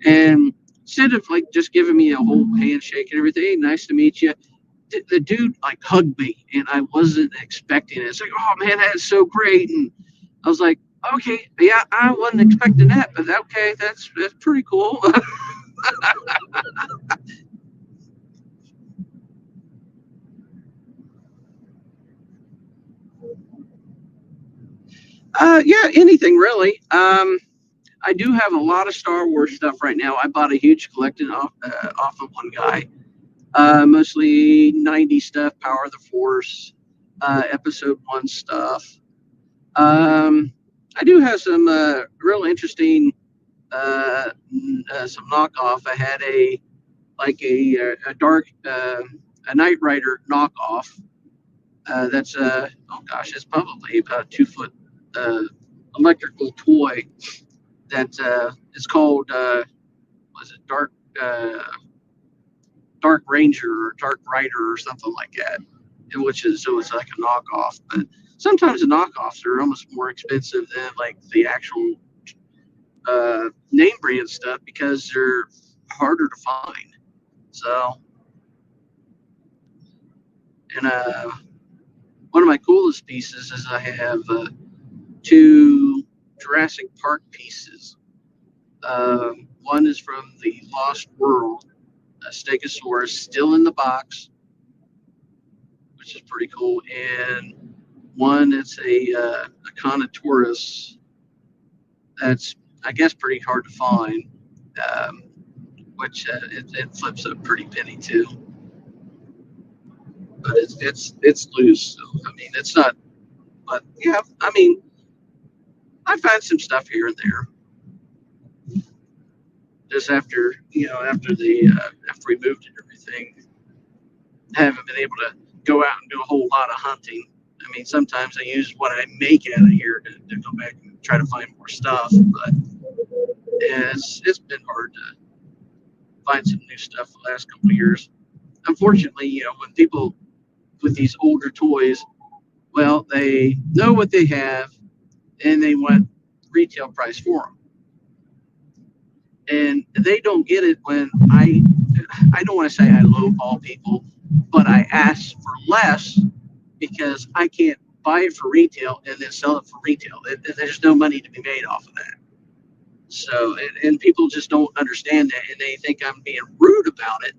And instead of like just giving me a whole handshake and everything, "Hey, nice to meet you," the dude like hugged me, and I wasn't expecting it. It's like, "Oh man, that is so great!" And I was like, "Okay, yeah, I wasn't expecting that, but okay, that's pretty cool." Yeah, anything really. I do have a lot of Star Wars stuff right now. I bought a huge collection off of one guy. Mostly 90s stuff, Power of the Force, Episode 1 stuff. I do have some real interesting some knockoff. I had a dark a Knight Rider knockoff. That's oh gosh, it's probably about a 2 foot uh, electrical toy that it's called was it Dark Ranger or Dark Rider or something like that, which is so it's like a knockoff. But sometimes the knockoffs are almost more expensive than like the actual name brand stuff because they're harder to find. So, and one of my coolest pieces is I have two Jurassic Park pieces. One is from the Lost World, a Stegosaurus still in the box, which is pretty cool, and one it's a Conatourus that's I guess pretty hard to find, um, which it flips a pretty penny too. But it's loose. So, I mean, it's not. But yeah, I mean, I find some stuff here and there. Just after we moved and everything, haven't been able to go out and do a whole lot of hunting. I mean, sometimes I use what I make out of here to go back and try to find more stuff, but it's been hard to find some new stuff the last couple of years. Unfortunately, when people with these older toys, well, they know what they have and they want retail price for them, and they don't get it when I don't want to say I lowball people, but I ask for less because I can't buy it for retail and then sell it for retail. There's no money to be made off of that. So, and people just don't understand that, and they think I'm being rude about it.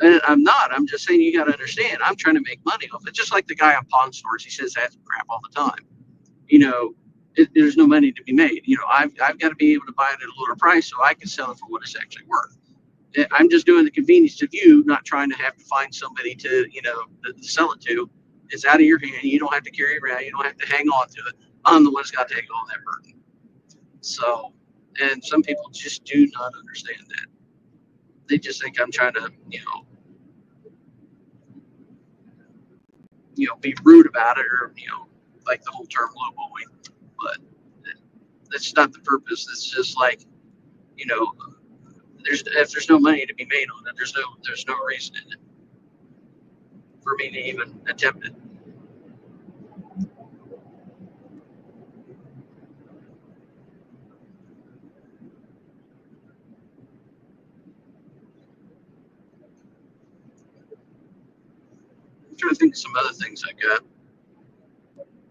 And I'm not. I'm just saying you got to understand. I'm trying to make money off it. Just like the guy on Pawn Stores, he says that's crap all the time. You know, there's no money to be made. I've got to be able to buy it at a lower price so I can sell it for what it's actually worth. I'm just doing the convenience of you, not trying to have to find somebody to sell it to. It's out of your hand. You don't have to carry it around. You don't have to hang on to it. I'm the one that's got to take all that burden. So, and some people just do not understand that. They just think I'm trying to, be rude about it or, like the whole term lowballing. But that's not the purpose. It's just like, you know, if there's no money to be made on it, there's no reason in it for me to even attempt it. I'm trying to think of some other things I got.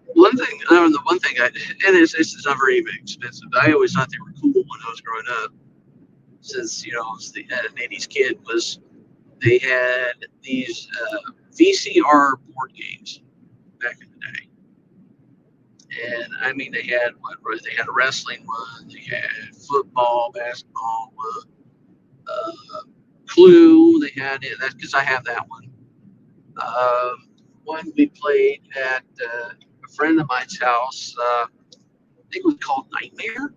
The one thing and it's not very even expensive. I always thought they were cool when I was growing up. Since I was an '80s kid, was they had these VCR board games back in the day, and I mean they had a wrestling one, they had football, basketball, uh, Clue. They had it that's because I have that one. One we played at a friend of mine's house. I think it was called Nightmare,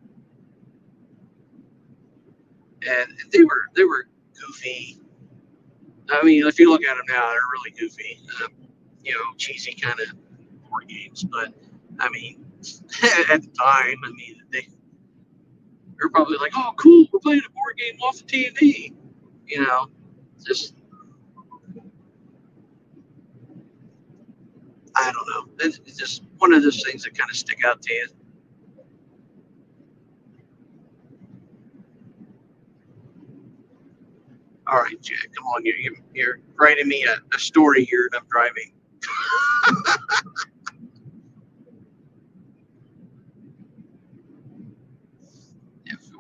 and they were goofy. I mean, if you look at them now, they're really goofy, cheesy kind of board games. But I mean, At the time, I mean, they're probably like, "Oh, cool, we're playing a board game off the TV." You know, just I don't know. It's just one of those things that kind of stick out to you. All right, Jack, come on. You're writing me a story here, and I'm driving. If,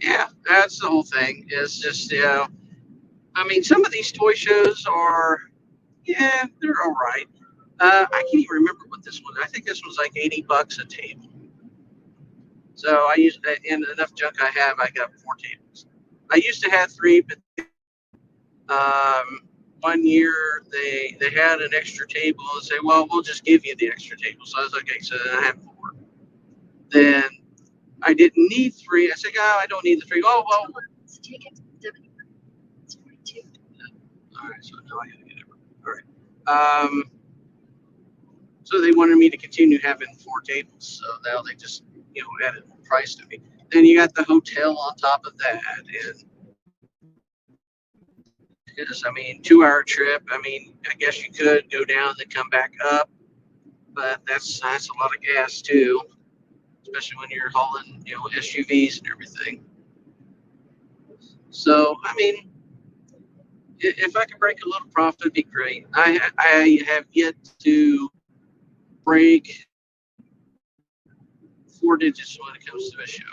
yeah, that's the whole thing. It's just, I mean, some of these toy shows are, yeah, they're all right. I can't even remember what this was. I think this was like $80 a table. So I used, in enough junk I have, I got 4 tables. I used to have three, but one year they had an extra table and say, well, we'll just give you the extra table. So I was like, okay, so then I had 4. Then I didn't need 3. I said, oh, I don't need the 3. Oh, well. All right, so now I gotta get it. All right. So they wanted me to continue having 4 tables. So now they just, added price to me. Then you got the hotel on top of that. And because, I mean, 2-hour trip, I mean, I guess you could go down and come back up, but that's a lot of gas too, especially when you're hauling, SUVs and everything. So, I mean, if I could break a little profit, it'd be great. I have yet to break 4 digits when it comes to a show.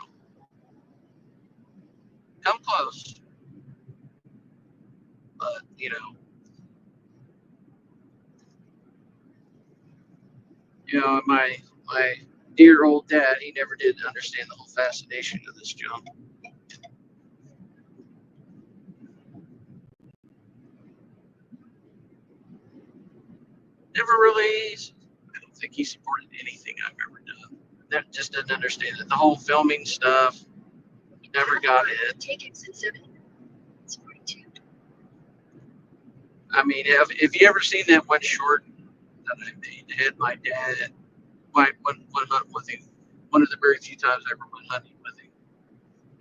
Come close, but my dear old dad, he never did understand the whole fascination of this junk. Never really. I don't think he supported anything I've ever done. That just didn't understand it. The whole filming stuff, never got it. I mean, if you ever seen that one short that I made, it had my dad, one hunt with him, one of the very few times I ever went hunting with him,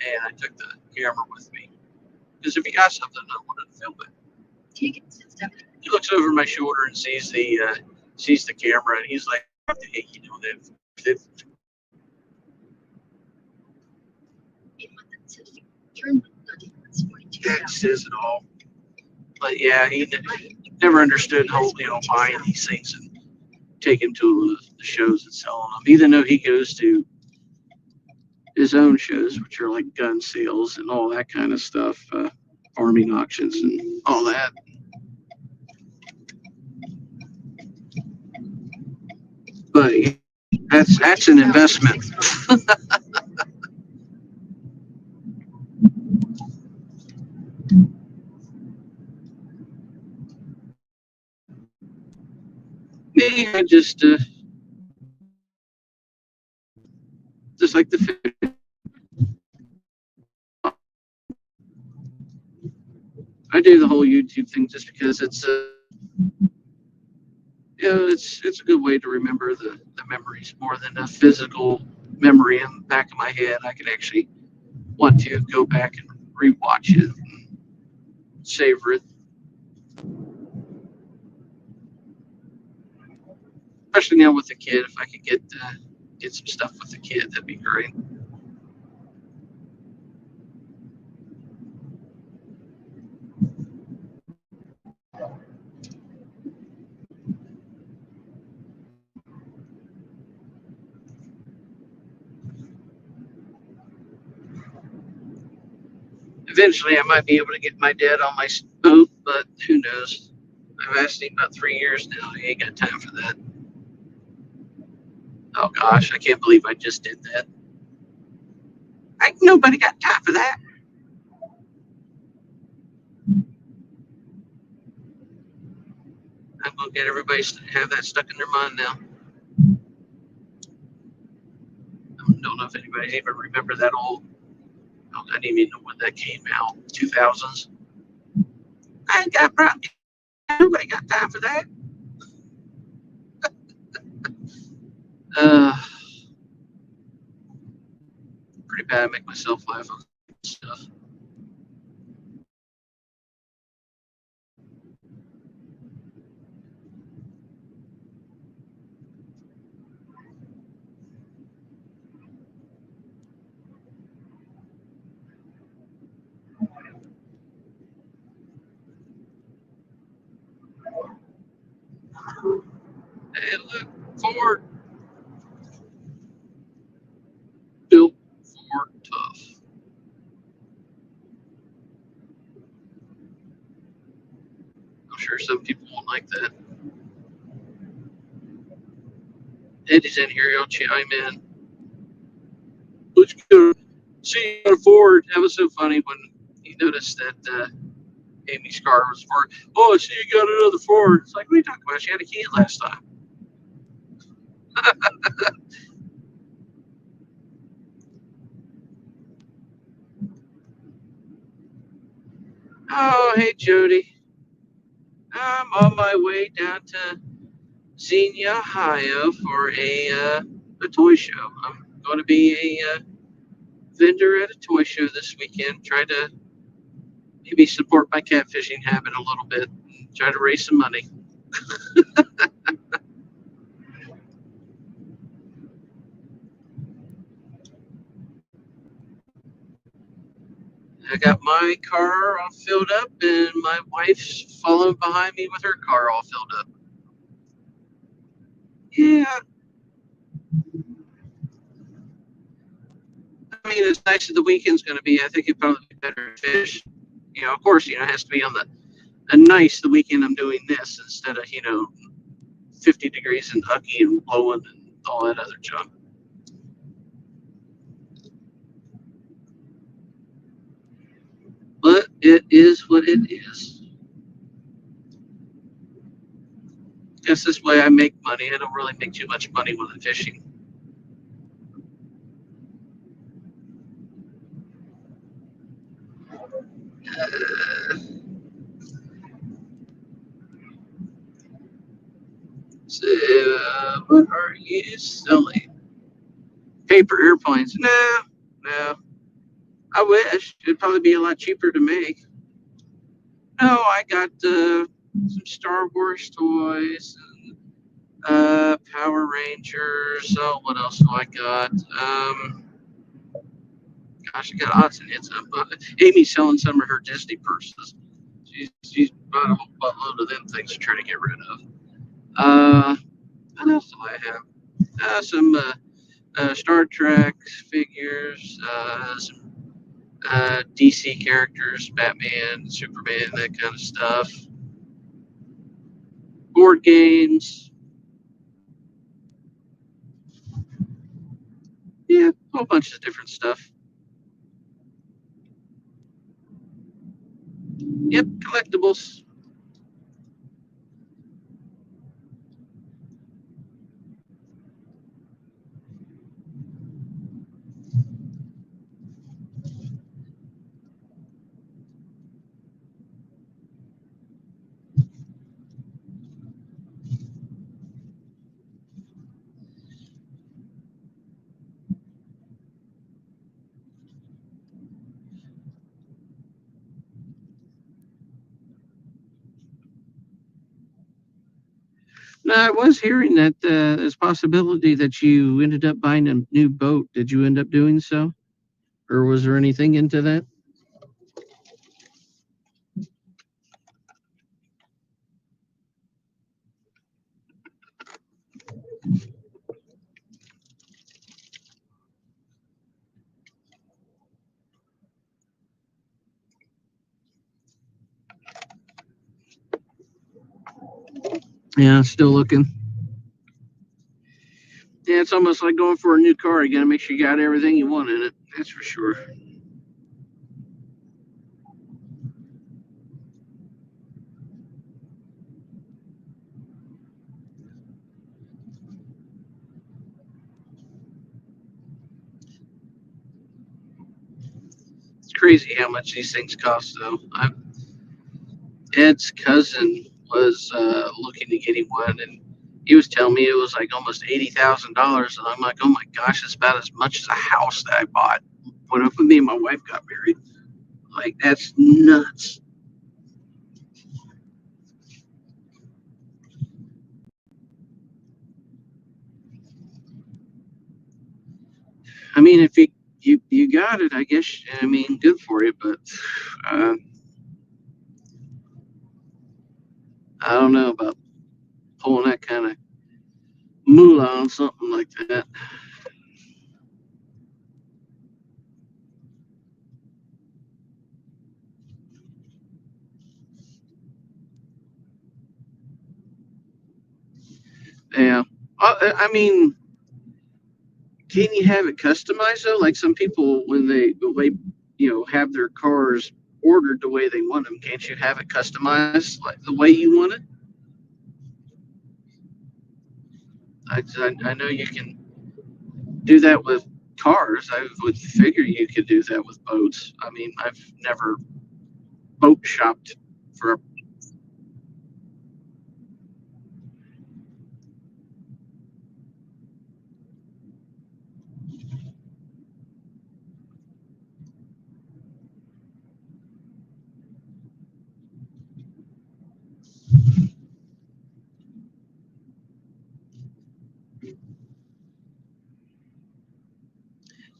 and I took the camera with me because if he got something, I wanted to film it. He looks over my shoulder and sees the camera, and he's like, "What the heck you doing that?" That says it all. But yeah, he never understood whole, buying these things and taking to the shows and selling them. Even though he goes to his own shows, which are like gun sales and all that kind of stuff, farming auctions and all that. But that's an investment. Me, I just like the I do the whole YouTube thing just because it's it's a good way to remember the memories more than a physical memory in the back of my head. I can actually want to go back and rewatch it and savor it. Especially now with the kid, if I could get some stuff with the kid, that'd be great. Eventually, I might be able to get my dad on my boat, but who knows? I've asked him about 3 years now. He ain't got time for that. Oh gosh, I can't believe I just did that. Ain't nobody got time for that. I'm gonna get everybody to have that stuck in their mind now. I don't know if anybody even remember that old. I didn't even know when that came out. 2000s. I ain't got problem. Nobody got time for that. Uh, Pretty bad. I make myself laugh on stuff. Hey, look, Ford built Ford tough. I'm sure some people won't like that. Eddie's in here. He'll chime in. Let's go see Ford. That was so funny when he noticed that Amy's car was Ford. Oh, I see you got another Ford. It's like, what are you talking about? She had a key last time. Oh, hey, Jody. I'm on my way down to Xenia, Ohio for a toy show. I'm going to be a vendor at a toy show this weekend. Try to maybe support my catfishing habit a little bit. Try to raise some money. I got my car all filled up, and my wife's following behind me with her car all filled up. Yeah, I mean, as nice as the weekend's going to be, I think it'd probably be better to fish. Of course, it has to be on the weekend I'm doing this instead of 50 degrees and ugly and blowing and all that other junk. But it is what it is. Guess this way I make money. I don't really make too much money when I'm fishing. Uh, so, what are you selling? Paper airplanes? No, no. I wish it'd probably be a lot cheaper to make. No, I got some Star Wars toys and Power Rangers. Oh, what else do I got? Gosh, I got odds and ends. Amy's selling some of her Disney purses. She's bought a whole buttload of them things to try to get rid of. What else do I have? Some Star Trek figures, some DC characters, Batman, Superman, that kind of stuff. Board games. Yeah, a whole bunch of different stuff. Yep, collectibles. Now, I was hearing that there's a possibility that you ended up buying a new boat. Did you end up doing so? Or was there anything into that? Yeah, still looking. Yeah, it's almost like going for a new car. You got to make sure you got everything you want in it. That's for sure. It's crazy how much these things cost, though. Ed's cousin was looking to get him one, and he was telling me it was like almost $80,000. And I'm like, oh my gosh, it's about as much as a house that I bought when me and my wife got married. Like, that's nuts. I mean, if you got it, I guess. I mean, good for you, but uh, I don't know about pulling that kind of moolah on something like that. Yeah, I mean, can you have it customized though? Like some people, when they have their cars ordered the way they want them, can't you have it customized like the way you want it? I know you can do that with cars. I would figure you could do that with boats. I mean, I've never boat shopped for.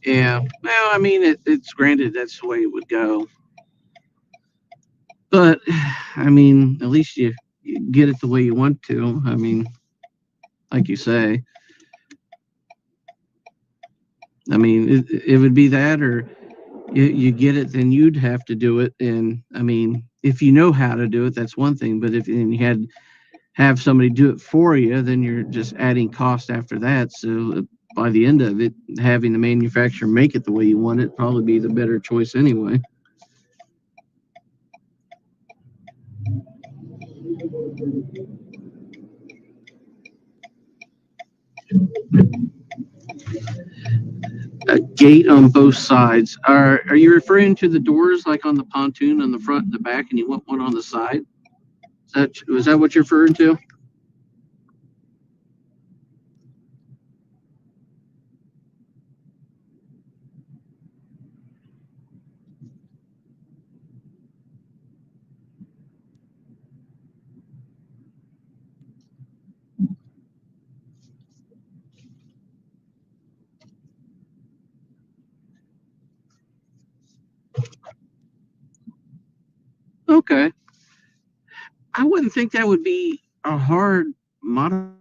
Yeah, well, I mean, it's granted that's the way it would go, but I mean, at least you get it the way you want to. I mean, like you say, I mean, it would be that, or you get it, then you'd have to do it. And I mean, if you know how to do it, that's one thing. But if and you had have somebody do it for you, then you're just adding cost after that. So by the end of it, having the manufacturer make it the way you want it probably be the better choice anyway. A gate on both sides. Are you referring to the doors like on the pontoon on the front and the back, and you want one on the side? Was that what you're referring to? Okay, I wouldn't think that would be a hard model.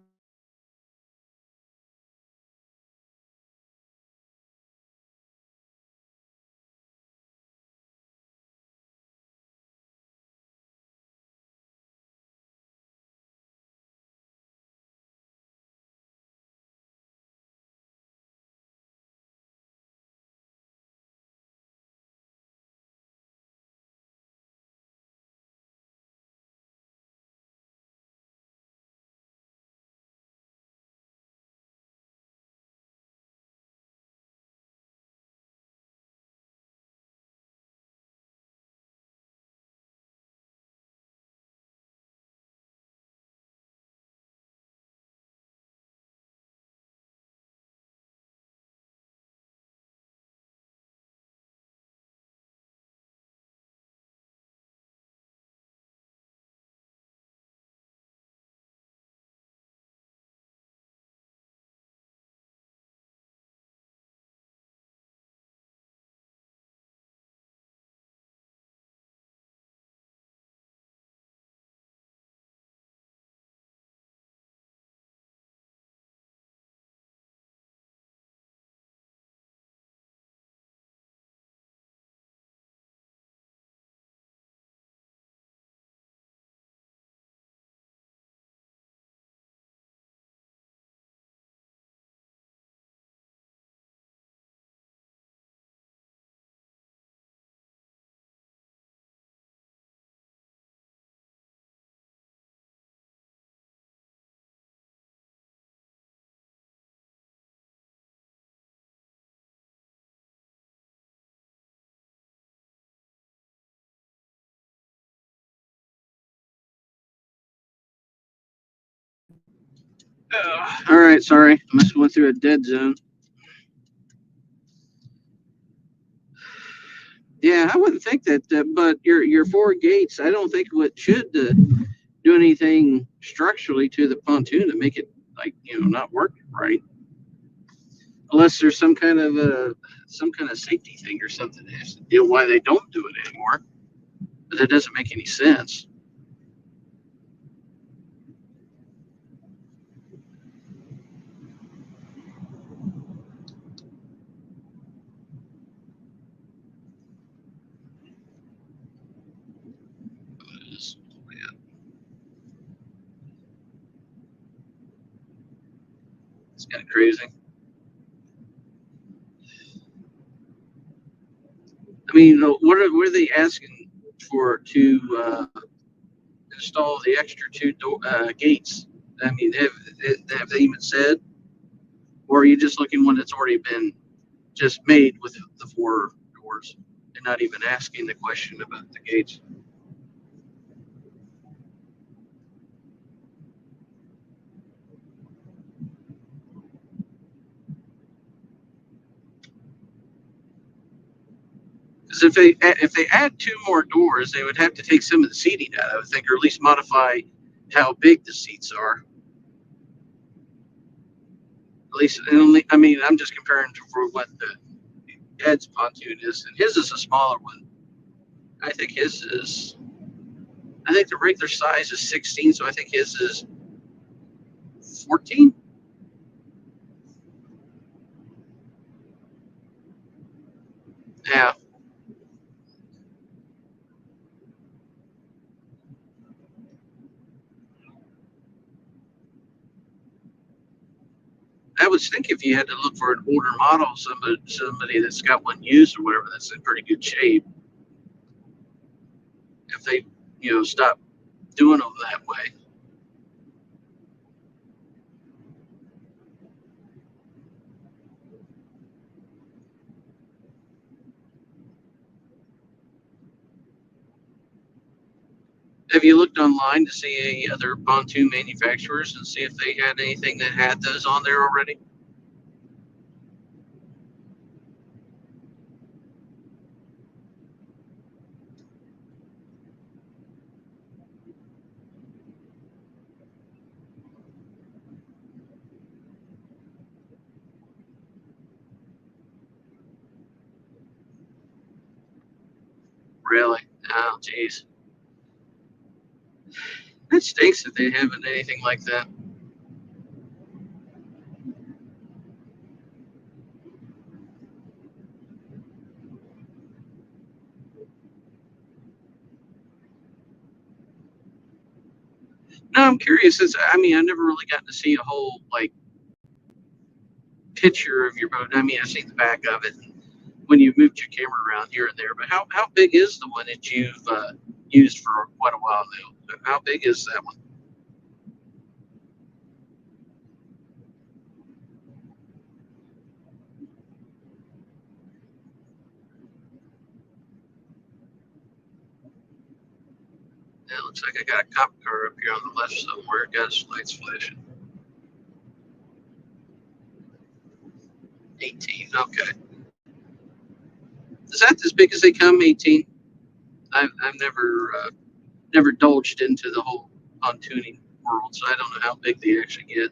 All right, sorry. I must have went through a dead zone. Yeah, I wouldn't think that, but your four gates, I don't think what should do anything structurally to the pontoon to make it not work right, unless there's some kind of safety thing or something that has to deal why they don't do it anymore. But that doesn't make any sense. It's, it's kind of crazy. I mean, what are they asking for to install the extra gates? I mean, have they even said, or are you just looking one that's already been just made with the four doors and not even asking the question about the gates? Because if they add two more doors, they would have to take some of the seating out, I would think, or at least modify how big the seats are. At least, I mean, I'm just comparing for what the Ed's pontoon is, and his is a smaller one. I think his is. I think the regular size is 16, so I think his is 14. Yeah, I would think if you had to look for an older model, somebody that's got one used or whatever, that's in pretty good shape. If they, stop doing them that way. Have you looked online to see any other pontoon manufacturers and see if they had anything that had those on there already? Really? Oh, geez. That stinks that they haven't anything like that. No, I'm curious. I mean, I've never really gotten to see a whole picture of your boat. I mean, I've seen the back of it when you moved your camera around here and there. But how big is the one that you've used for quite a while now? How big is that one? Yeah, it looks like I got a cop car up here on the left somewhere. It got its lights flashing. 18. Okay. Is that as big as they come? 18. I've never indulged into the whole pontooning world, so I don't know how big they actually get.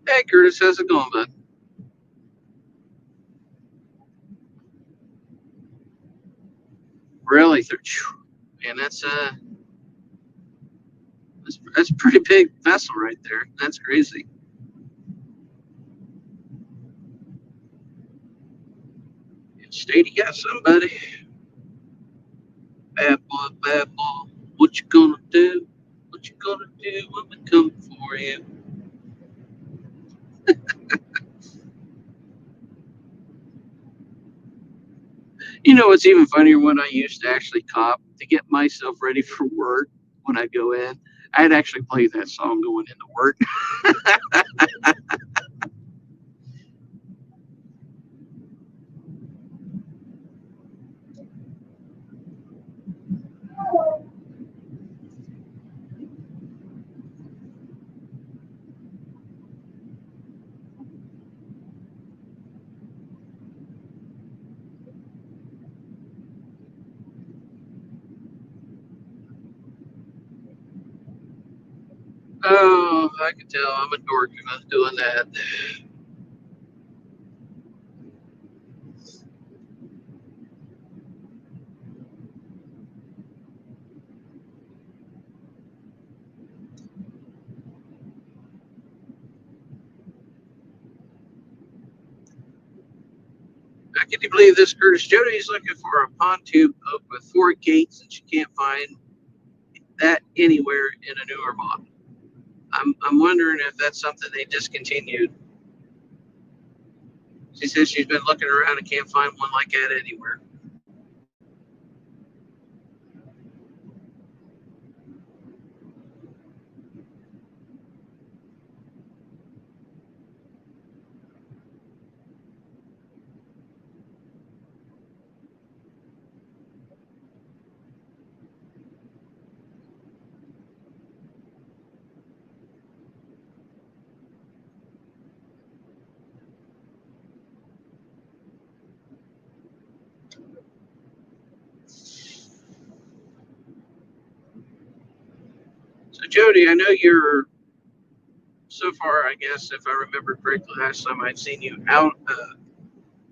Hey, Curtis, how's it going, bud? Really? Man, that's a pretty big vessel right there. That's crazy. Stady got somebody. Bad boy. What you gonna do? What you gonna do when we come for you? You know what's even funnier when I used to actually cop to get myself ready for work. when I go in. I'd actually play that song going into work. Oh, I can tell I'm a dork about doing that. Can you believe this, Curtis? Jody's looking for a pontoon boat with 4 gates, and she can't find that anywhere in a newer model. I'm wondering if that's something they discontinued. She says she's been looking around and can't find one like that anywhere. So, Jody, I know you're so far, I guess, if I remember correctly, last time I'd seen you out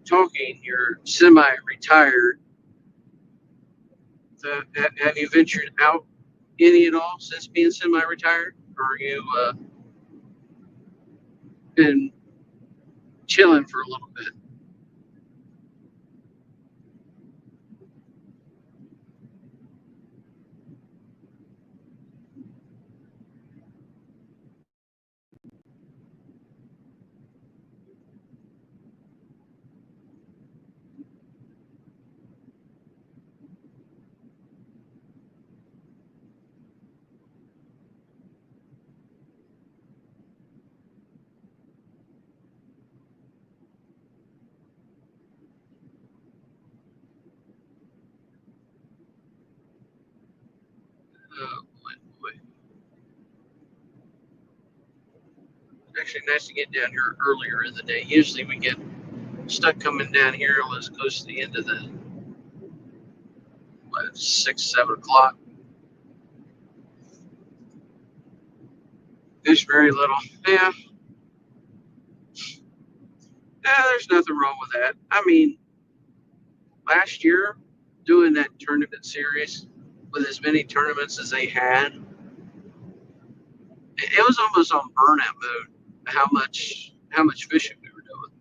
talking, you're semi retired. Have you ventured out any at all since being semi retired? Or are you been chilling for a little bit? Boy, boy. Actually, nice to get down here earlier in the day. Usually we get stuck coming down here as close to the end of the 6, 7 o'clock. Fish very little. Yeah, yeah. There's nothing wrong with that. I mean, last year doing that tournament series with as many tournaments as they had, it was almost on burnout mode. How much fishing we were doing.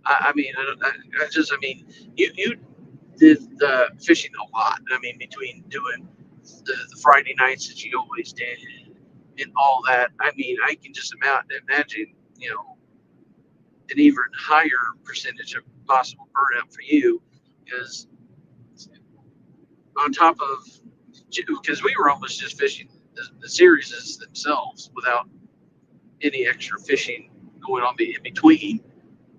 I mean, I mean, you did the fishing a lot. I mean, between doing the Friday nights that you always did and all that. I mean, I can just imagine, an even higher percentage of possible burnout for you, because on top of, because we were almost just fishing the series themselves without any extra fishing going on in between.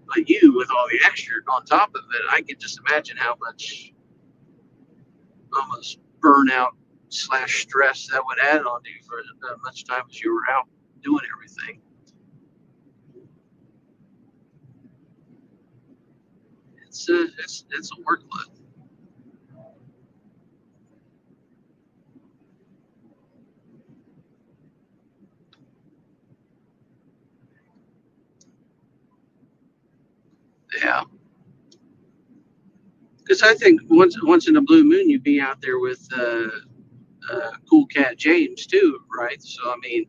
But you, with all the extra on top of it, I can just imagine how much almost burnout slash stress that would add on you for as much time as you were out doing everything. It's a workload. Yeah, because I think once in a blue moon you'd be out there with Cool Cat James too, right? So I mean,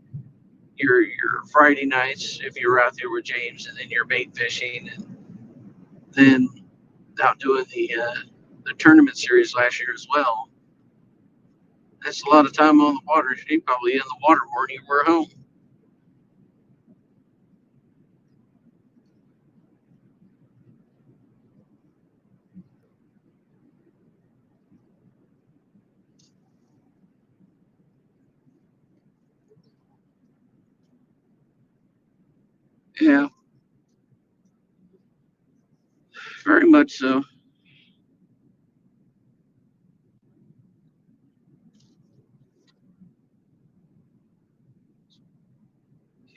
your Friday nights if you were out there with James, and then you're bait fishing, and then out doing the tournament series last year as well. That's a lot of time on the water. You probably in the water more than you were home. Yeah, very much so.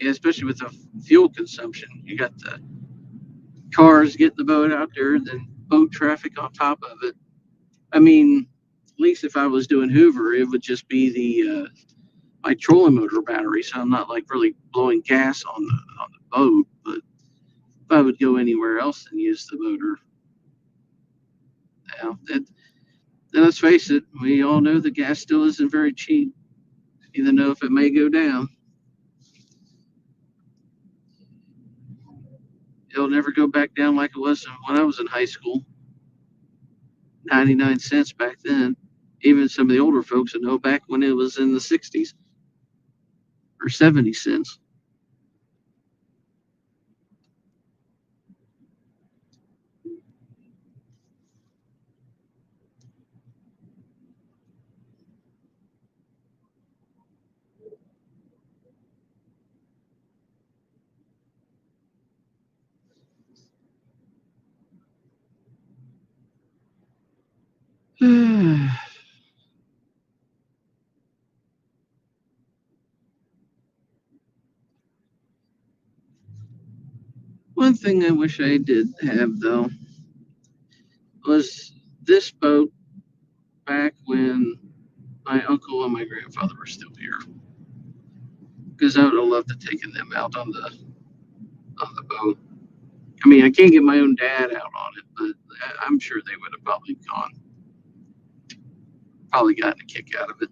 Yeah, especially with the fuel consumption. You got the cars getting the boat out there, and then boat traffic on top of it. I mean, at least if I was doing Hoover, it would just be the my trolling motor battery, so I'm not like really blowing gas on the boat. But if I would go anywhere else and use the motor, yeah, then let's face it, we all know the gas still isn't very cheap, even though if it may go down, it'll never go back down like it was when I was in high school. 99 cents back then. Even some of the older folks would know back when it was in the 60s or 70 cents. One thing I wish I did have, though, was this boat back when my uncle and my grandfather were still here. Because I would have loved to have taken them out on the boat. I mean, I can't get my own dad out on it, but I'm sure they would have probably gotten a kick out of it,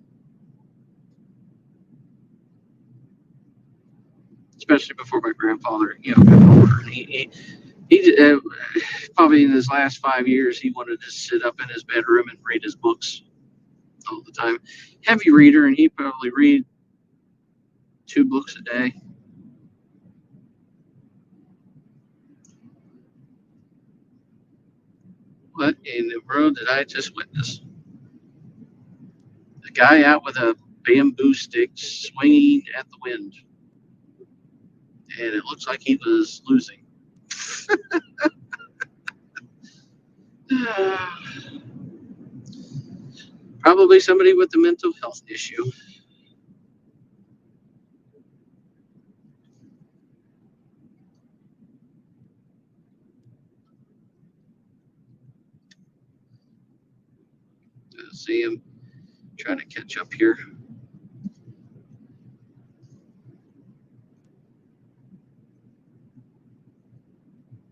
especially before my grandfather, got older. He probably in his last 5 years, he wanted to sit up in his bedroom and read his books all the time. Heavy reader, and he probably read 2 books a day. What in the world did I just witness? A guy out with a bamboo stick swinging at the wind, and it looks like he was losing. Probably somebody with a mental health issue. See him trying to catch up here.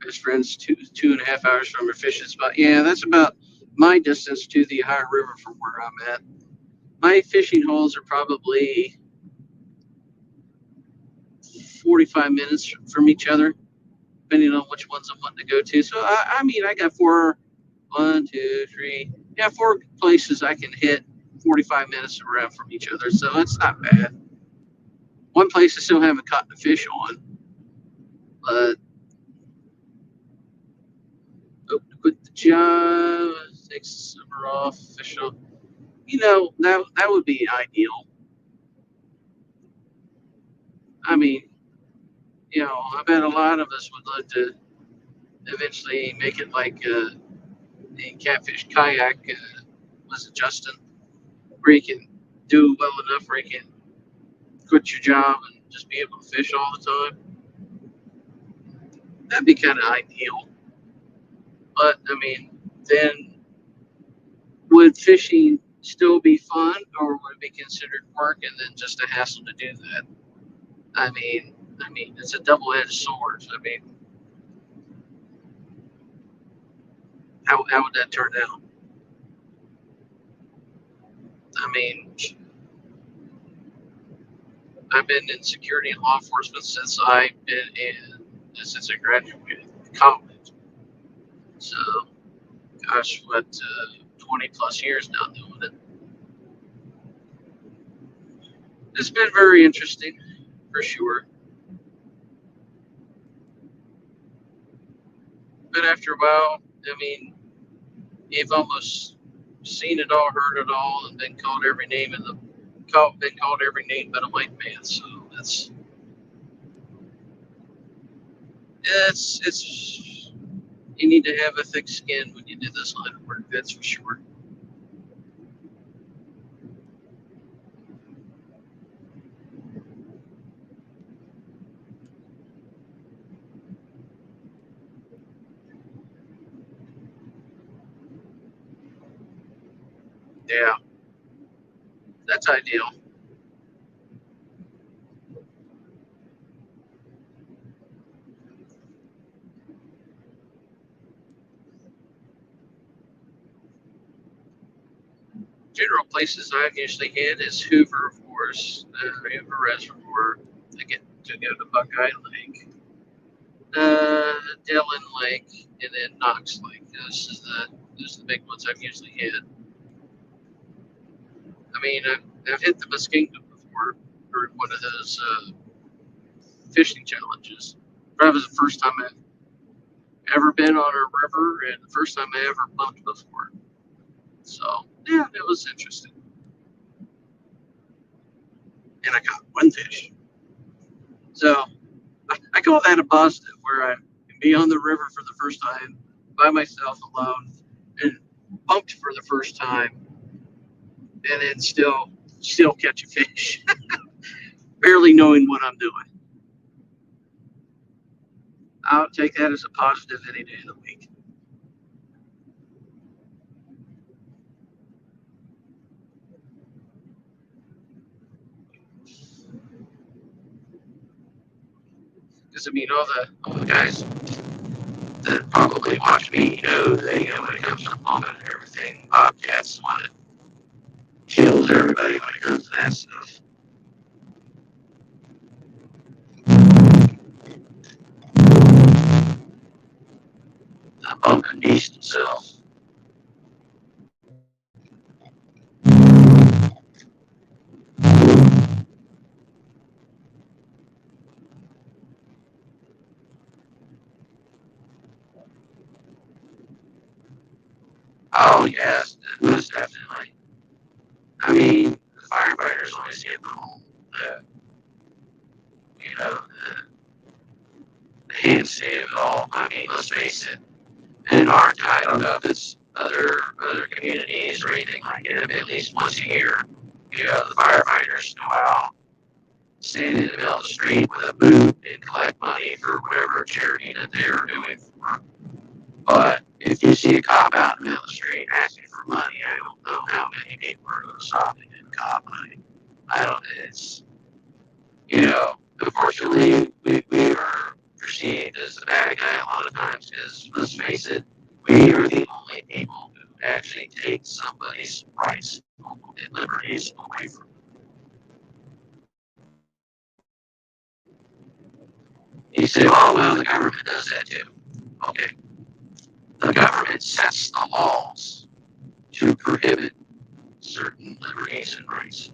Best friend's 2.5 hours from her fishing spot. Yeah, that's about my distance to the Ohio River from where I'm at. My fishing holes are probably 45 minutes from each other, depending on which ones I'm wanting to go to. So I mean, I got one, two, three, yeah, 4 places I can hit 45 minutes around from each other. So it's not bad. One place I still haven't caught the fish on, but hope to quit the job, take the summer off, official. That would be ideal. I mean, I bet a lot of us would love to eventually make it like the catfish kayak. Was it Justin? Where you can do well enough where you can quit your job and just be able to fish all the time. That'd be kind of ideal. But I mean, then would fishing still be fun, or would it be considered work and then just a hassle to do that? I mean, it's a double-edged sword. I mean, how would that turn out? I mean, I've been in security and law enforcement since I graduated college. So, gosh, 20 plus years now doing it. It's been very interesting, for sure. But after a while, I mean, you've almost seen it all, heard it all, and been called every name but a white man. So It's you need to have a thick skin when you do this line of work. That's for sure. Yeah, that's ideal. General places I've usually hit is Hoover, of course, Hoover Reservoir. I get to go to Buckeye Lake, Dillon Lake, and then Knox Lake. Those are the big ones I've usually hit. I mean, I've hit the Muskingum before for one of those fishing challenges. That was the first time I've ever been on a river and the first time I ever pumped before. So, yeah, it was interesting. And I caught one fish. So, I call that a positive where I can be on the river for the first time by myself alone and pumped for the first time and then still catch a fish, barely knowing what I'm doing. I'll take that as a positive any day of the week. Because I mean, all the guys that probably watch me know that when it comes to pumping and everything, Bobcats want to kills everybody when it comes to that stuff. The pumping beast himself. Oh yes, most definitely. I mean, the firefighters always get home. The you know the handstand of it all. I mean, let's face it. In our I don't know if it's other communities or anything like it. At least once a year, the firefighters go out, stand in the middle of the street with a boot and collect money for whatever charity that they're doing for. But if you see a cop out in the middle of the street asking for money, I don't know how many people are going to stop and give cop money. I don't. Unfortunately, we are perceived as the bad guy a lot of times because, let's face it, we are the only people who actually take somebody's rights and liberties away from them. You say, oh, well, the government does that too. Okay. The government sets the laws to prohibit certain liberties and rights.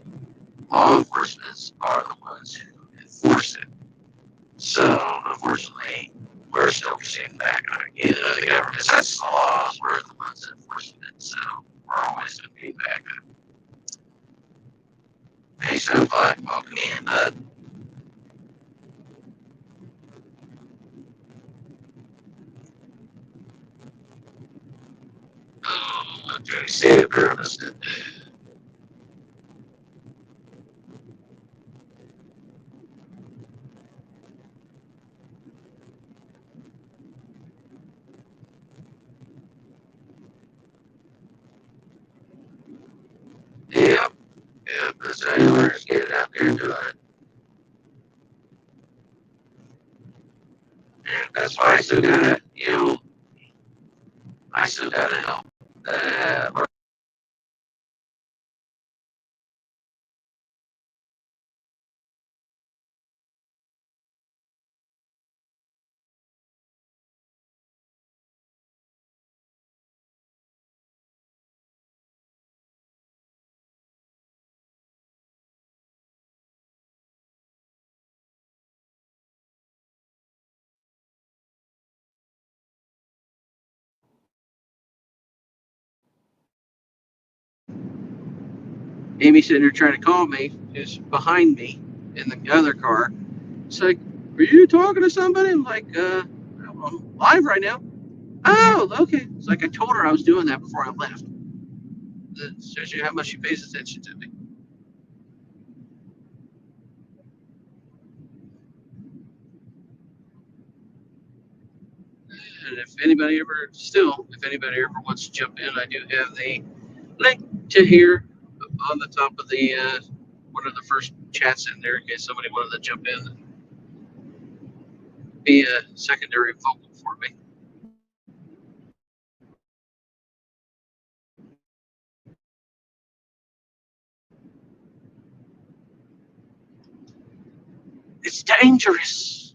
Law enforcement are the ones who enforce it. So, unfortunately, we're still receiving that kind of, the government sets the laws, we're the ones enforcing it. So, we're always going to be back. Hey, so glad welcome in, bud. Oh, I'm trying to say it, Ernest. Yeah, yeah, that's how you learn to get it out there and do it. And that's why I still gotta, I still gotta help. Uh, Amy sitting there trying to call me, is behind me in the other car. It's like, are you talking to somebody? I'm like, I'm live right now. Oh, okay. It's like I told her I was doing that before I left. That shows you how much she pays attention to me. And if anybody ever wants to jump in, I do have the link to here on the top of the one of the first chats in there in case somebody wanted to jump in and be a secondary vocal for me. It's dangerous.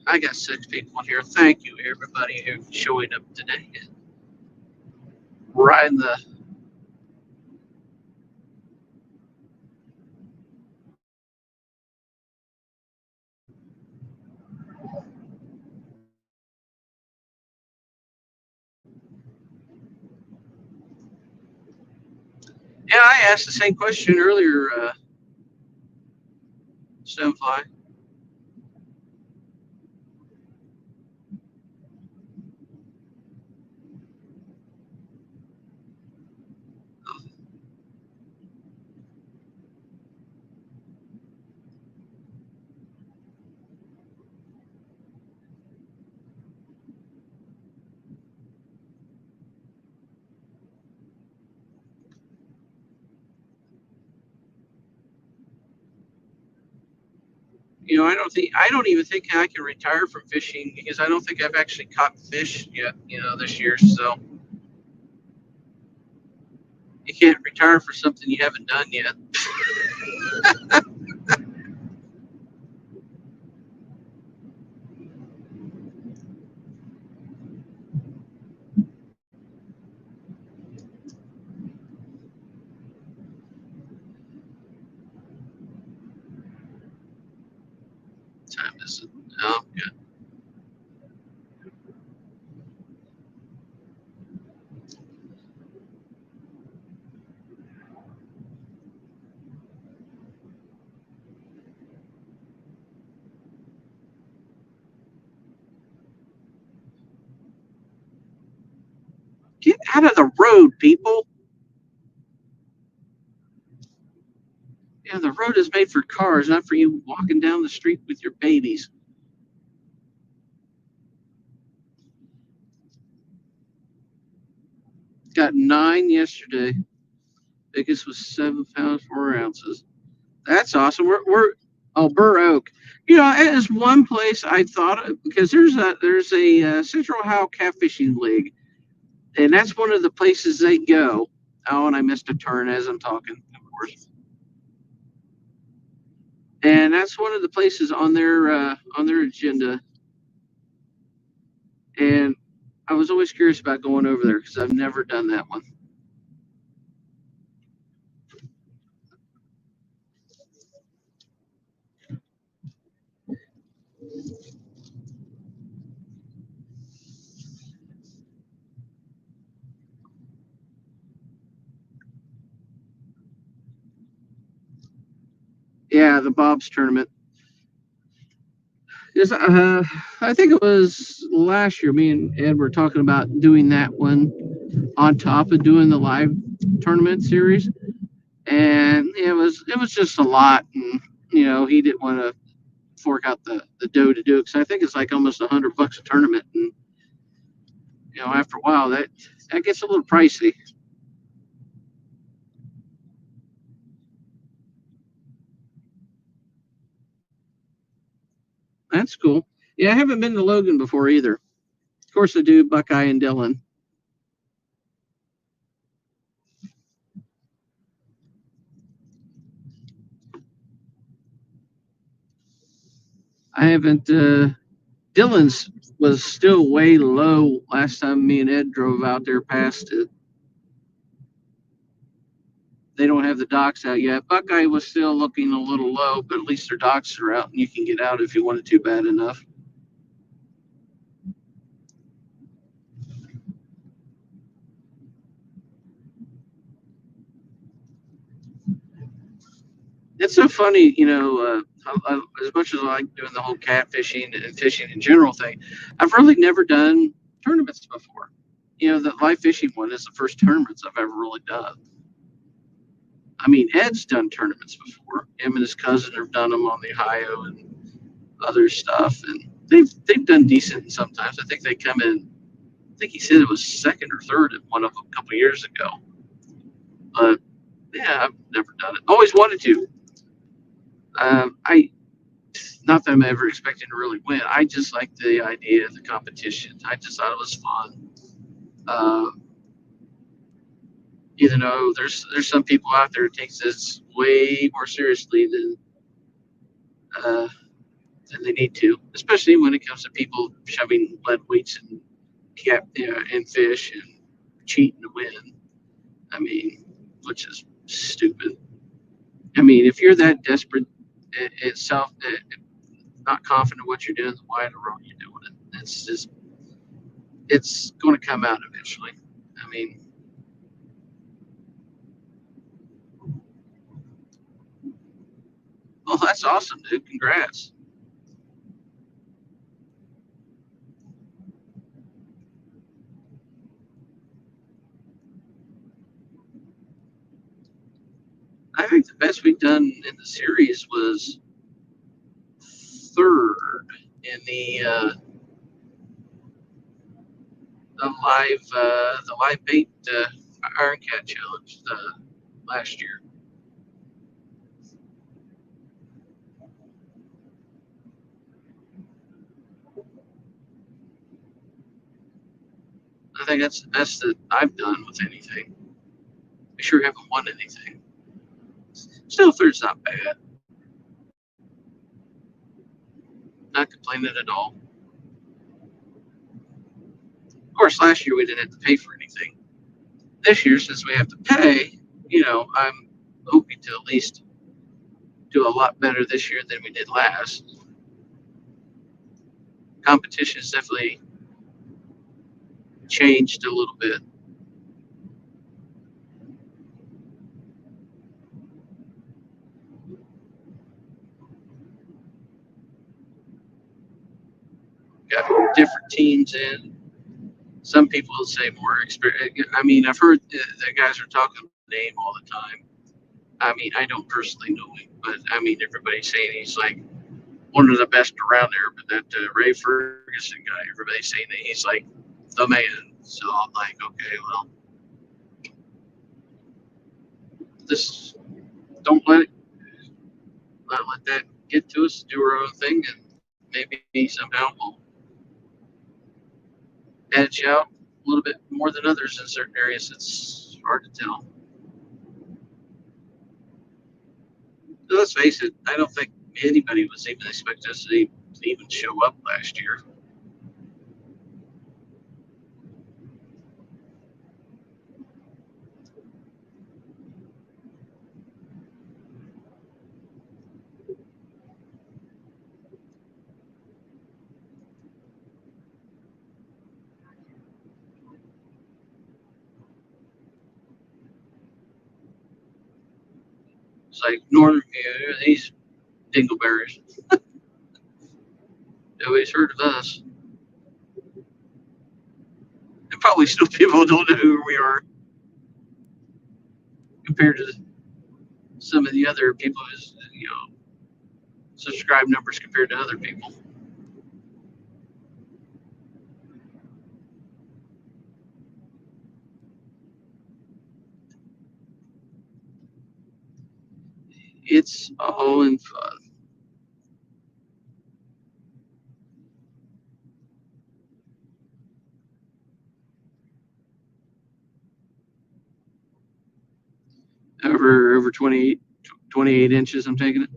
I got 6 people here. Thank you, everybody who's showing up today and riding the. Yeah, I asked the same question earlier, Stonefly. I don't even think I can retire from fishing because I don't think I've actually caught fish yet, this year. So you can't retire for something you haven't done yet. Time is oh good. Get out of the road, people. Yeah, the road is made for cars, not for you walking down the street with your babies. Got 9 yesterday. Biggest was 7 pounds 4 ounces. That's awesome. We're Burr Oak. It is one place I thought of because there's a Central Ohio Catfishing League, and that's one of the places they go. Oh, and I missed a turn as I'm talking, of course. And that's one of the places on their agenda. And I was always curious about going over there because I've never done that one. Yeah, the Bob's tournament. Yes, I think it was last year. Me and Ed were talking about doing that one on top of doing the live tournament series, and it was just a lot, and he didn't want to fork out the dough to do it because I think it's like almost $100 a tournament, and after a while that gets a little pricey. That's cool. Yeah, I haven't been to Logan before either. Of course, I do Buckeye and Dillon. I haven't. Dillon's was still way low last time me and Ed drove out there past it. They don't have the docks out yet. Buckeye was still looking a little low, but at least their docks are out and you can get out if you wanted to bad enough. It's so funny, as much as I like doing the whole catfishing and fishing in general thing, I've really never done tournaments before. The live fishing one is the first tournaments I've ever really done. I mean, Ed's done tournaments before. Him and his cousin have done them on the Ohio and other stuff, and they've done decent sometimes. I think they come in. I think he said it was second or third at one of them a couple of years ago. But yeah, I've never done it. Always wanted to. I not that I'm ever expecting to really win. I just like the idea of the competition. I just thought it was fun. Uh, Even though there's some people out there who takes this way more seriously uh, than they need to, especially when it comes to people shoving lead weights and and fish and cheating to win. I mean, which is stupid. I mean, if you're that desperate itself, not confident in what you're doing, then why in the world are you doing it? It's going to come out eventually. I mean, well, that's awesome, dude. Congrats. I think the best we've done in the series was third in the live bait Iron Cat Challenge last year. I think that's the best that I've done with anything. I sure haven't won anything. Still, third's not bad. Not complaining at all. Of course, last year we didn't have to pay for anything. This year, since we have to pay, I'm hoping to at least do a lot better this year than we did last. Competition has definitely changed a little bit. Got different teams in. Some people say more experience. I mean, I've heard the guys are talking name all the time. I mean, I don't personally know him, but I mean, everybody's saying he's like one of the best around there. But that Ray Ferguson guy, everybody's saying that he's like the man. So I'm like, okay, well, this don't not let that get to us. Do our own thing, and maybe somehow we'll edge out a little bit more than others in certain areas. It's hard to tell. Let's face it, I don't think anybody was even expecting us to even show up last year. It's like Northern, these dingleberries. Nobody's heard of us. And probably still people don't know who we are compared to some of the other people who's, subscribe numbers compared to other people. It's all in fun. Over 28 inches, I'm taking it.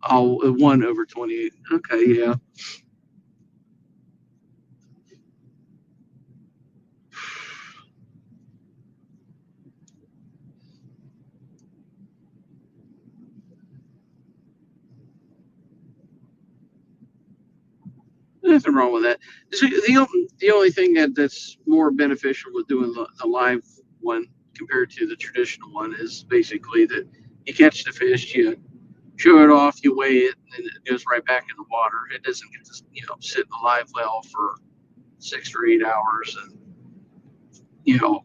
Oh, one over 28. Okay, yeah. nothing wrong with that. So the only thing that's more beneficial with doing the live one compared to the traditional one is basically that you catch the fish, you show it off, you weigh it, and it goes right back in the water. It doesn't get to sit in the live well for 6 or 8 hours and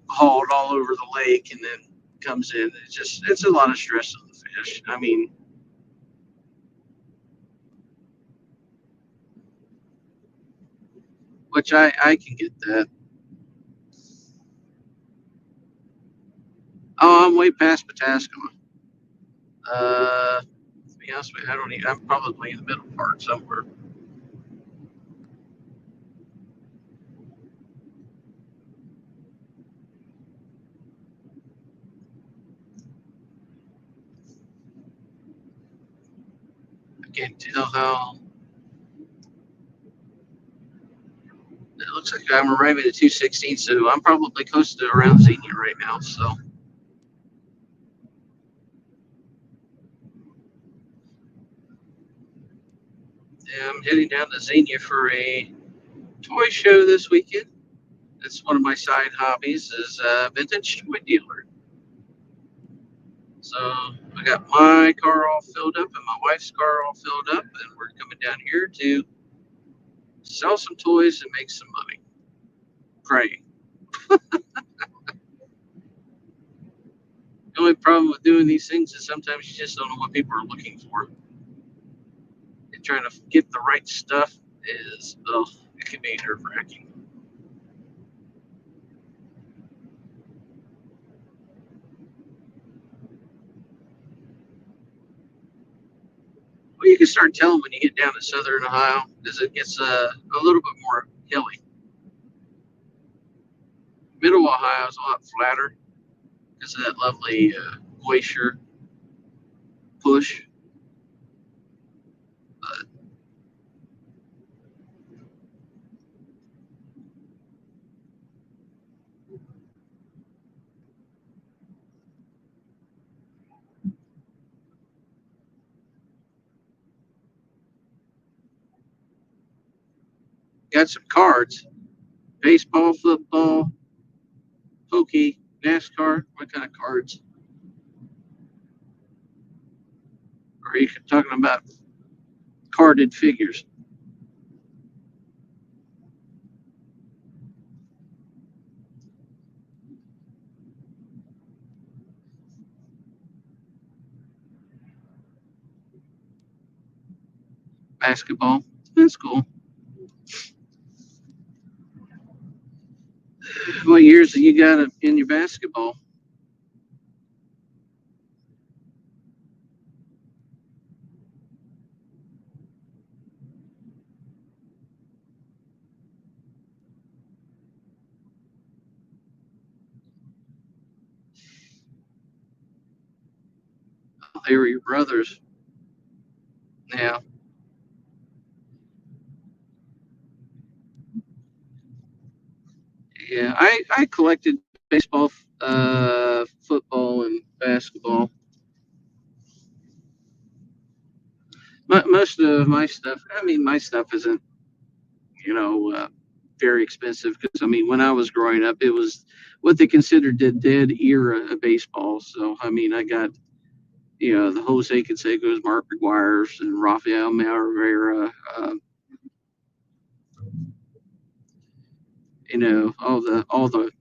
hauled all over the lake and then comes in. It's a lot of stress on the fish. I mean, which I can get that. Oh, I'm way past Pataskuma. To be honest with you, I don't even, I'm probably in the middle part somewhere. I can't tell how. It looks like I'm arriving at 216, so I'm probably close to around Xenia right now. So yeah, I'm heading down to Xenia for a toy show this weekend. That's one of my side hobbies is vintage toy dealer. So I got my car all filled up and my wife's car all filled up, and we're coming down here to sell some toys and make some money. Praying. The only problem with doing these things is sometimes you just don't know what people are looking for. And trying to get the right stuff it can be nerve wracking. Well, you can start telling when you get down to southern Ohio because it gets a little bit more hilly. Middle Ohio is a lot flatter because of that lovely glacier push. But got some cards: baseball, football, hokey, NASCAR. What kind of cards? Or are you talking about carded figures? Basketball. That's cool. What years have you got in your basketball? They were your brothers. Yeah. Yeah. I collected baseball, football, and basketball. Most of my stuff, I mean, my stuff isn't, you know, uh, very expensive because, I mean, when I was growing up, it was what they considered the dead era of baseball. So, I mean, I got, the Jose Canseco's, Mark McGuire's, and Rafael Rivera, all the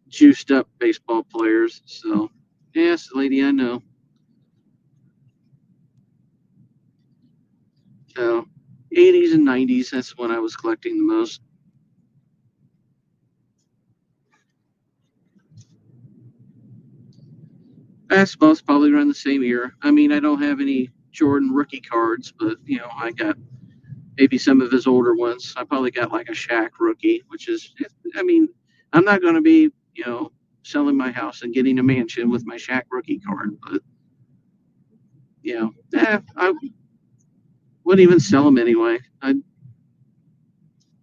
juiced up baseball players. So, yes, lady, I know. So, 80s and 90s, that's when I was collecting the most. Basketball's probably around the same era. I mean, I don't have any Jordan rookie cards, but I got maybe some of his older ones. I probably got like a Shaq rookie, which is, I mean, I'm not going to be, selling my house and getting a mansion with my Shaq rookie card, but I wouldn't even sell them anyway.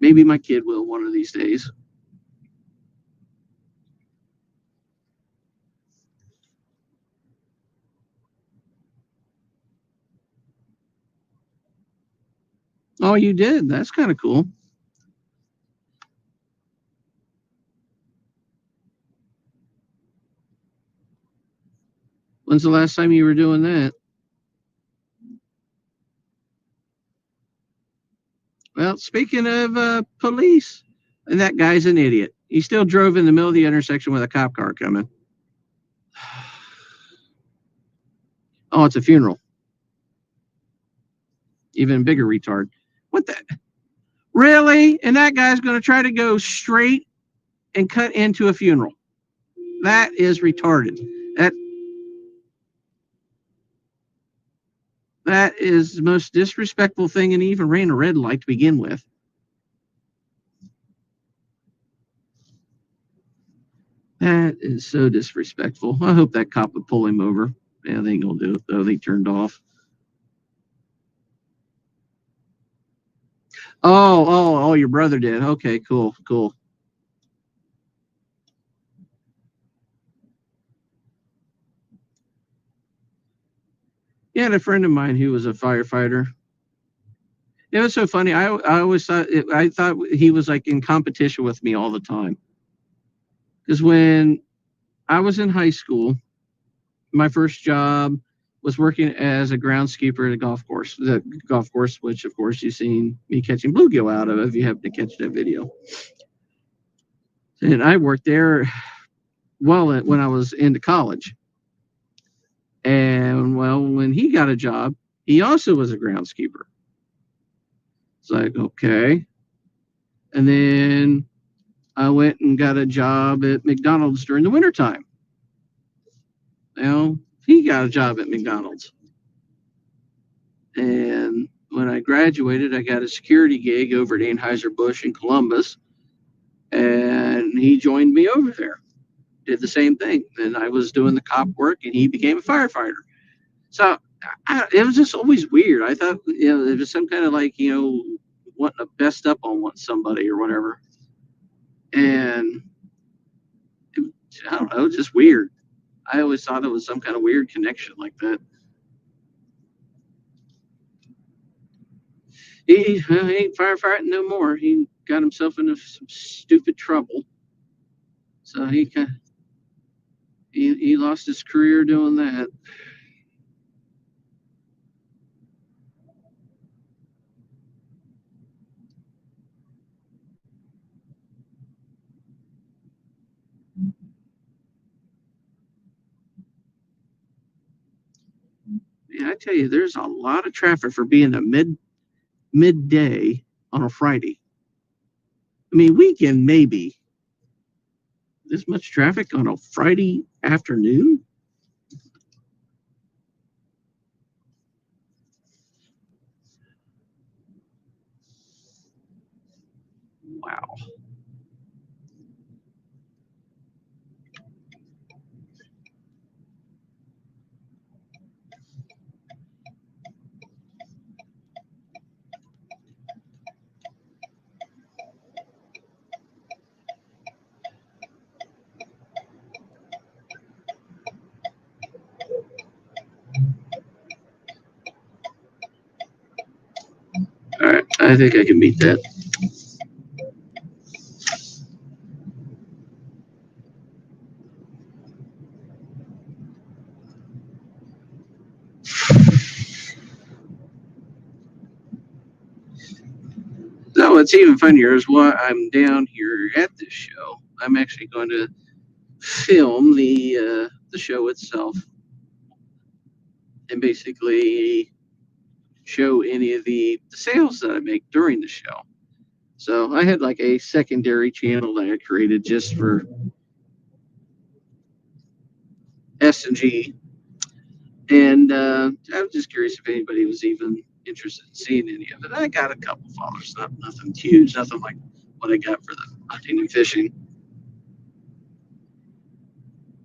Maybe my kid will one of these days. Oh, you did? That's kind of cool. When's the last time you were doing that? Well, speaking of police, and that guy's an idiot. He still drove in the middle of the intersection with a cop car coming. Oh, it's a funeral. Even bigger retard. What the? Really? And that guy's going to try to go straight and cut into a funeral. That is retarded. That is the most disrespectful thing, and he even ran a red light to begin with. That is so disrespectful. I hope that cop would pull him over. Yeah, they ain't gonna do it though. They turned off. Oh, your brother did. Okay, cool. Yeah, and a friend of mine who was a firefighter. It was so funny. I always thought I thought he was like in competition with me all the time. Because when I was in high school, my first job was working as a groundskeeper at a golf course. The golf course, which of course you've seen me catching bluegill out of if you happen to catch that video. And I worked there when I was into college. And well, when he got a job, he also was a groundskeeper. It's like, okay. And then I went and got a job at McDonald's during the wintertime. Well, he got a job at McDonald's. And when I graduated, I got a security gig over at Anheuser-Busch in Columbus. And he joined me over there. Did the same thing. And I was doing the cop work, and he became a firefighter. So it was just always weird. I thought, it was some kind of like, wanting to best up on somebody or whatever. And I don't know, just weird. I always thought it was some kind of weird connection like that. He ain't firefighting no more. He got himself into some stupid trouble. So he lost his career doing that. Yeah, I tell you, there's a lot of traffic for being a midday on a Friday. I mean, weekend maybe. This much traffic on a Friday afternoon? Wow. All right, I think I can beat that. So what's even funnier is while I'm down here at this show, I'm actually going to film the show itself and basically show any of the sales that I make during the show. So I had like a secondary channel that I created just for S&G. And I was just curious if anybody was even interested in seeing any of it. I got a couple followers, nothing huge, nothing like what I got for the hunting and fishing.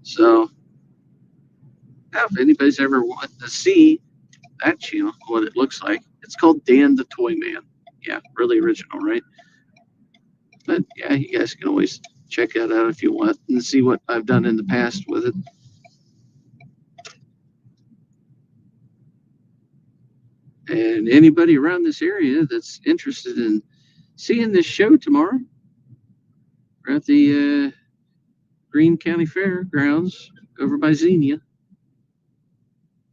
So if anybody's ever wanted to see that channel, what it looks like, it's called Dan the Toy Man. Yeah, really original, right? But yeah, you guys can always check that out if you want and see what I've done in the past with it. And anybody around this area that's interested in seeing this show tomorrow, we're at the Greene County Fairgrounds over by Xenia.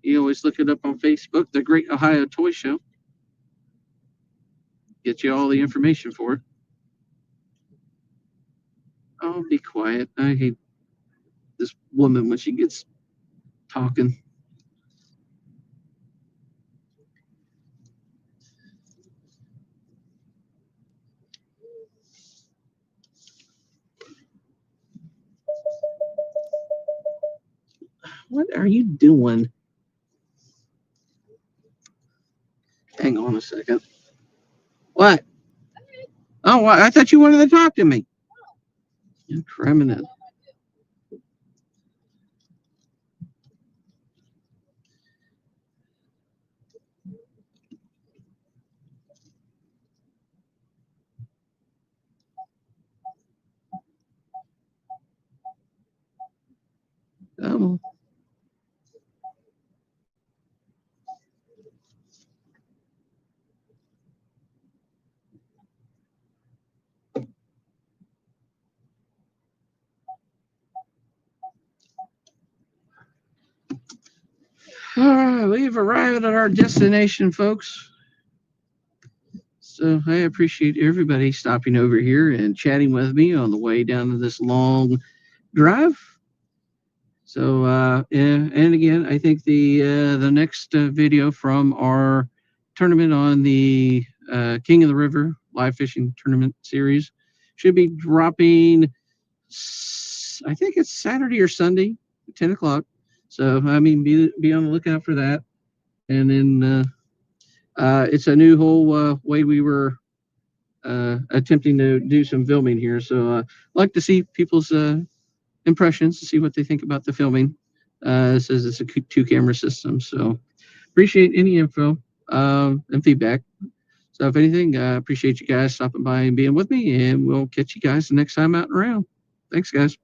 You always look it up on Facebook, the Great Ohio Toy Show. Get you all the information for it. Oh, be quiet. I hate this woman when she gets talking. What are you doing? Hang on a second. What? Oh, I thought you wanted to talk to me. You're criminal. Oh. All right, we've arrived at our destination, folks. So I appreciate everybody stopping over here and chatting with me on the way down to this long drive. So and again, I think the next video from our tournament on the King of the River live fishing tournament series should be dropping. I think it's Saturday or Sunday, 10 o'clock. So I mean, be on the lookout for that. And then it's a new whole way we were attempting to do some filming here. So I'd like to see people's impressions to see what they think about the filming. It says it's a 2-camera system, so appreciate any info and feedback. So if anything, appreciate you guys stopping by and being with me, and we'll catch you guys the next time out and around. Thanks, guys.